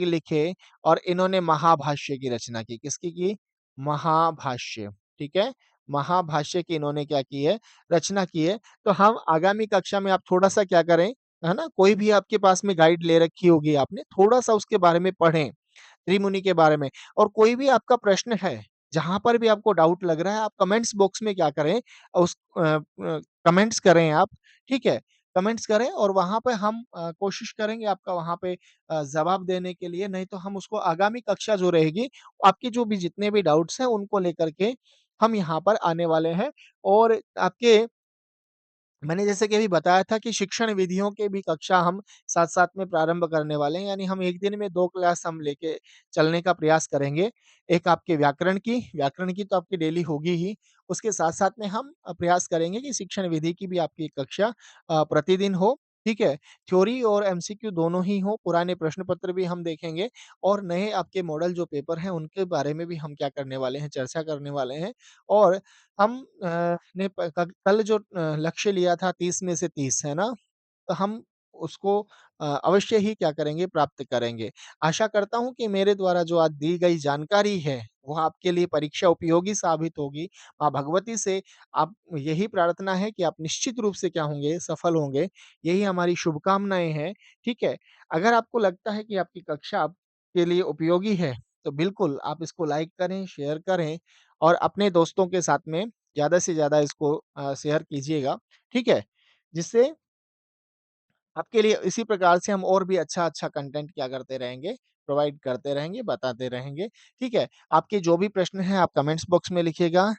लिखे और इन्होंने महाभाष्य की रचना की। किसकी की? महाभाष्य, ठीक है? महाभाष्य की इन्होंने क्या की है? रचना की है। तो हम आगामी कक्षा में आप थोड़ा-सा क्या करें, है ना? कोई भी आपके पास में गाइड ले रखी होगी आपने, थोड़ा-सा उसके बारे में पढ़ें। त्रिमुनि के बारे में और कोई भी आपका प्रश्न है, जहाँ पर भी आपको डाउट लग रहा है, आप कमेंट्स बॉक्स में क्या करें कमेंट्स करें आप, ठीक है? कमेंट्स करें और वहाँ पे हम कोशिश करेंगे आपका वहाँ पे जवाब देने के लिए, नहीं तो हम उसको आगामी कक्षा जो रहेगी, आपके जो भी जितने भी डाउट्स हैं, उनको लेकर के हम यहाँ पर आने वाले हैं और आपके मैंने जैसे कि अभी बताया था कि शिक्षण विधियों के भी कक्षा हम साथ-साथ में प्रारंभ करने वाले हैं, यानी हम 1 दिन में 2 क्लास हम लेके चलने का प्रयास करेंगे। एक आपके व्याकरण की तो आपकी डेली होगी ही, उसके साथ-साथ में हम प्रयास करेंगे कि शिक्षण विधि की भी आपकी एक कक्षा प्रतिदिन हो, ठीक है? थ्योरी और एमसीक्यू दोनों ही हो, पुराने प्रश्न पत्र भी हम देखेंगे और नए आपके मॉडल जो पेपर हैं, उनके बारे में भी हम क्या करने वाले हैं, चर्चा करने वाले हैं और हम ने प क कल जो लक्ष्य लिया था 30 में से 30 है ना? तो हम उसको अवश्य ही क्या करेंगे प्राप्त करेंगे। आशा करता हूँ कि मेरे द्वारा जो आज दी गई जानकारी है, वो आपके लिए परीक्षा उपयोगी साबित होगी। माँ भगवती से आप यही प्रार्थना है कि आप निश्चित रूप से क्या होंगे, सफल होंगे। यही हमारी शुभकामनाएँ हैं, ठीक है? अगर आपको लगता है कि आपकी कक्षा आपके लिए उपयोगी है, तो बिल्कुल आप इसको लाइक करें, शेयर करें और अपने दोस्तों के साथ में ज़्यादा से ज़्यादा इसको शेयर कीजिएगा, ठीक है? जिससे आपके लिए इसी प्रकार से हम और भी अच्छा-अच्छा कंटेंट क्या करते रहेंगे, प्रोवाइड करते रहेंगे, बताते रहेंगे, ठीक है? आपके जो भी प्रश्न हैं आप कमेंट्स बॉक्स में लिखिएगा।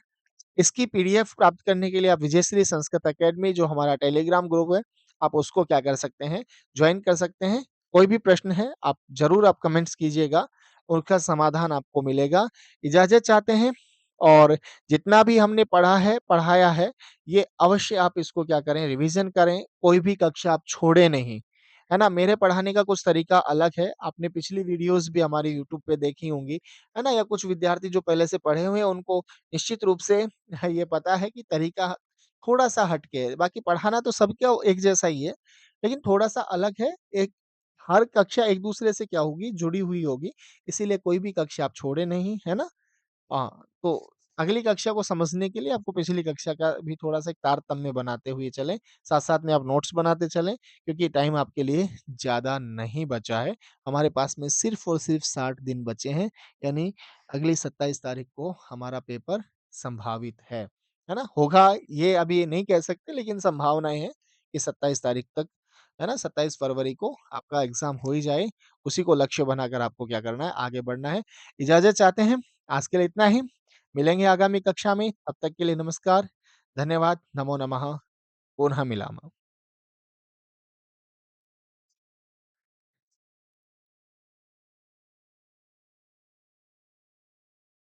इसकी पीडीएफ प्राप्त करने के लिए आप विजयश्री संस्कृत अकेडमी जो हमारा टेलीग्राम ग्रुप है, आप उसको क्या कर सकते हैं, जॉइन कर सकते हैं। कोई भी प्रश्न है आप कमेंट्स कीजिएगा, उसका समाधान आपको मिलेगा। इजाज़त चाहते हैं और जितना भी हमने पढ़ा है, पढ़ाया है, ये अवश्य आप इसको क्या करें, रिवीज़न करें, कोई भी कक्षा आप छोड़े नहीं। है ना? मेरे पढ़ाने का कुछ तरीका अलग है, आपने पिछली वीडियोज़ भी हमारी यूट्यूब पे देखी होंगी, है ना? या कुछ विद्यार्थी जो पहले से पढ़े हुए हैं, उनको निश्चित रूप से ये पता है कि तरीका थोड़ा-सा हट के है, बाकी पढ़ाना तो सबका एक जैसा ही है, लेकिन थोड़ा-सा अलग है। एक हर कक्षा एक-दूसरे से क्या होगी, जुड़ी हुई होगी, इसीलिए कोई भी कक्षा आप छोड़े नहीं, है ना? हाँ, तो अगली कक्षा को समझने के लिए आपको पिछली कक्षा का भी थोड़ा-सा एक तारतम्य बनाते हुए चलें, साथ-साथ में आप नोट्स बनाते चलें, क्योंकि टाइम आपके लिए ज़्यादा नहीं बचा है। हमारे पास में सिर्फ़ और सिर्फ़ 60 दिन बचे हैं, यानी अगली 27 तारीख को हमारा पेपर संभावित है ना? होगा ये अभी नहीं कह सकते, लेकिन संभावनाएँ हैं कि 27 तारीख तक, है ना? 27 फरवरी को आपका एग्ज़ाम हो ही जाए, उसी को लक्ष्य बनाकर आपको क्या करना है, आगे बढ़ना है। इजाज़त चाहते हैं, आज के लिए इतना ही। मिलेंगे आगामी कक्षा में, तब तक के लिए नमस्कार, धन्यवाद, नमो नमः, पुनः मिलामः।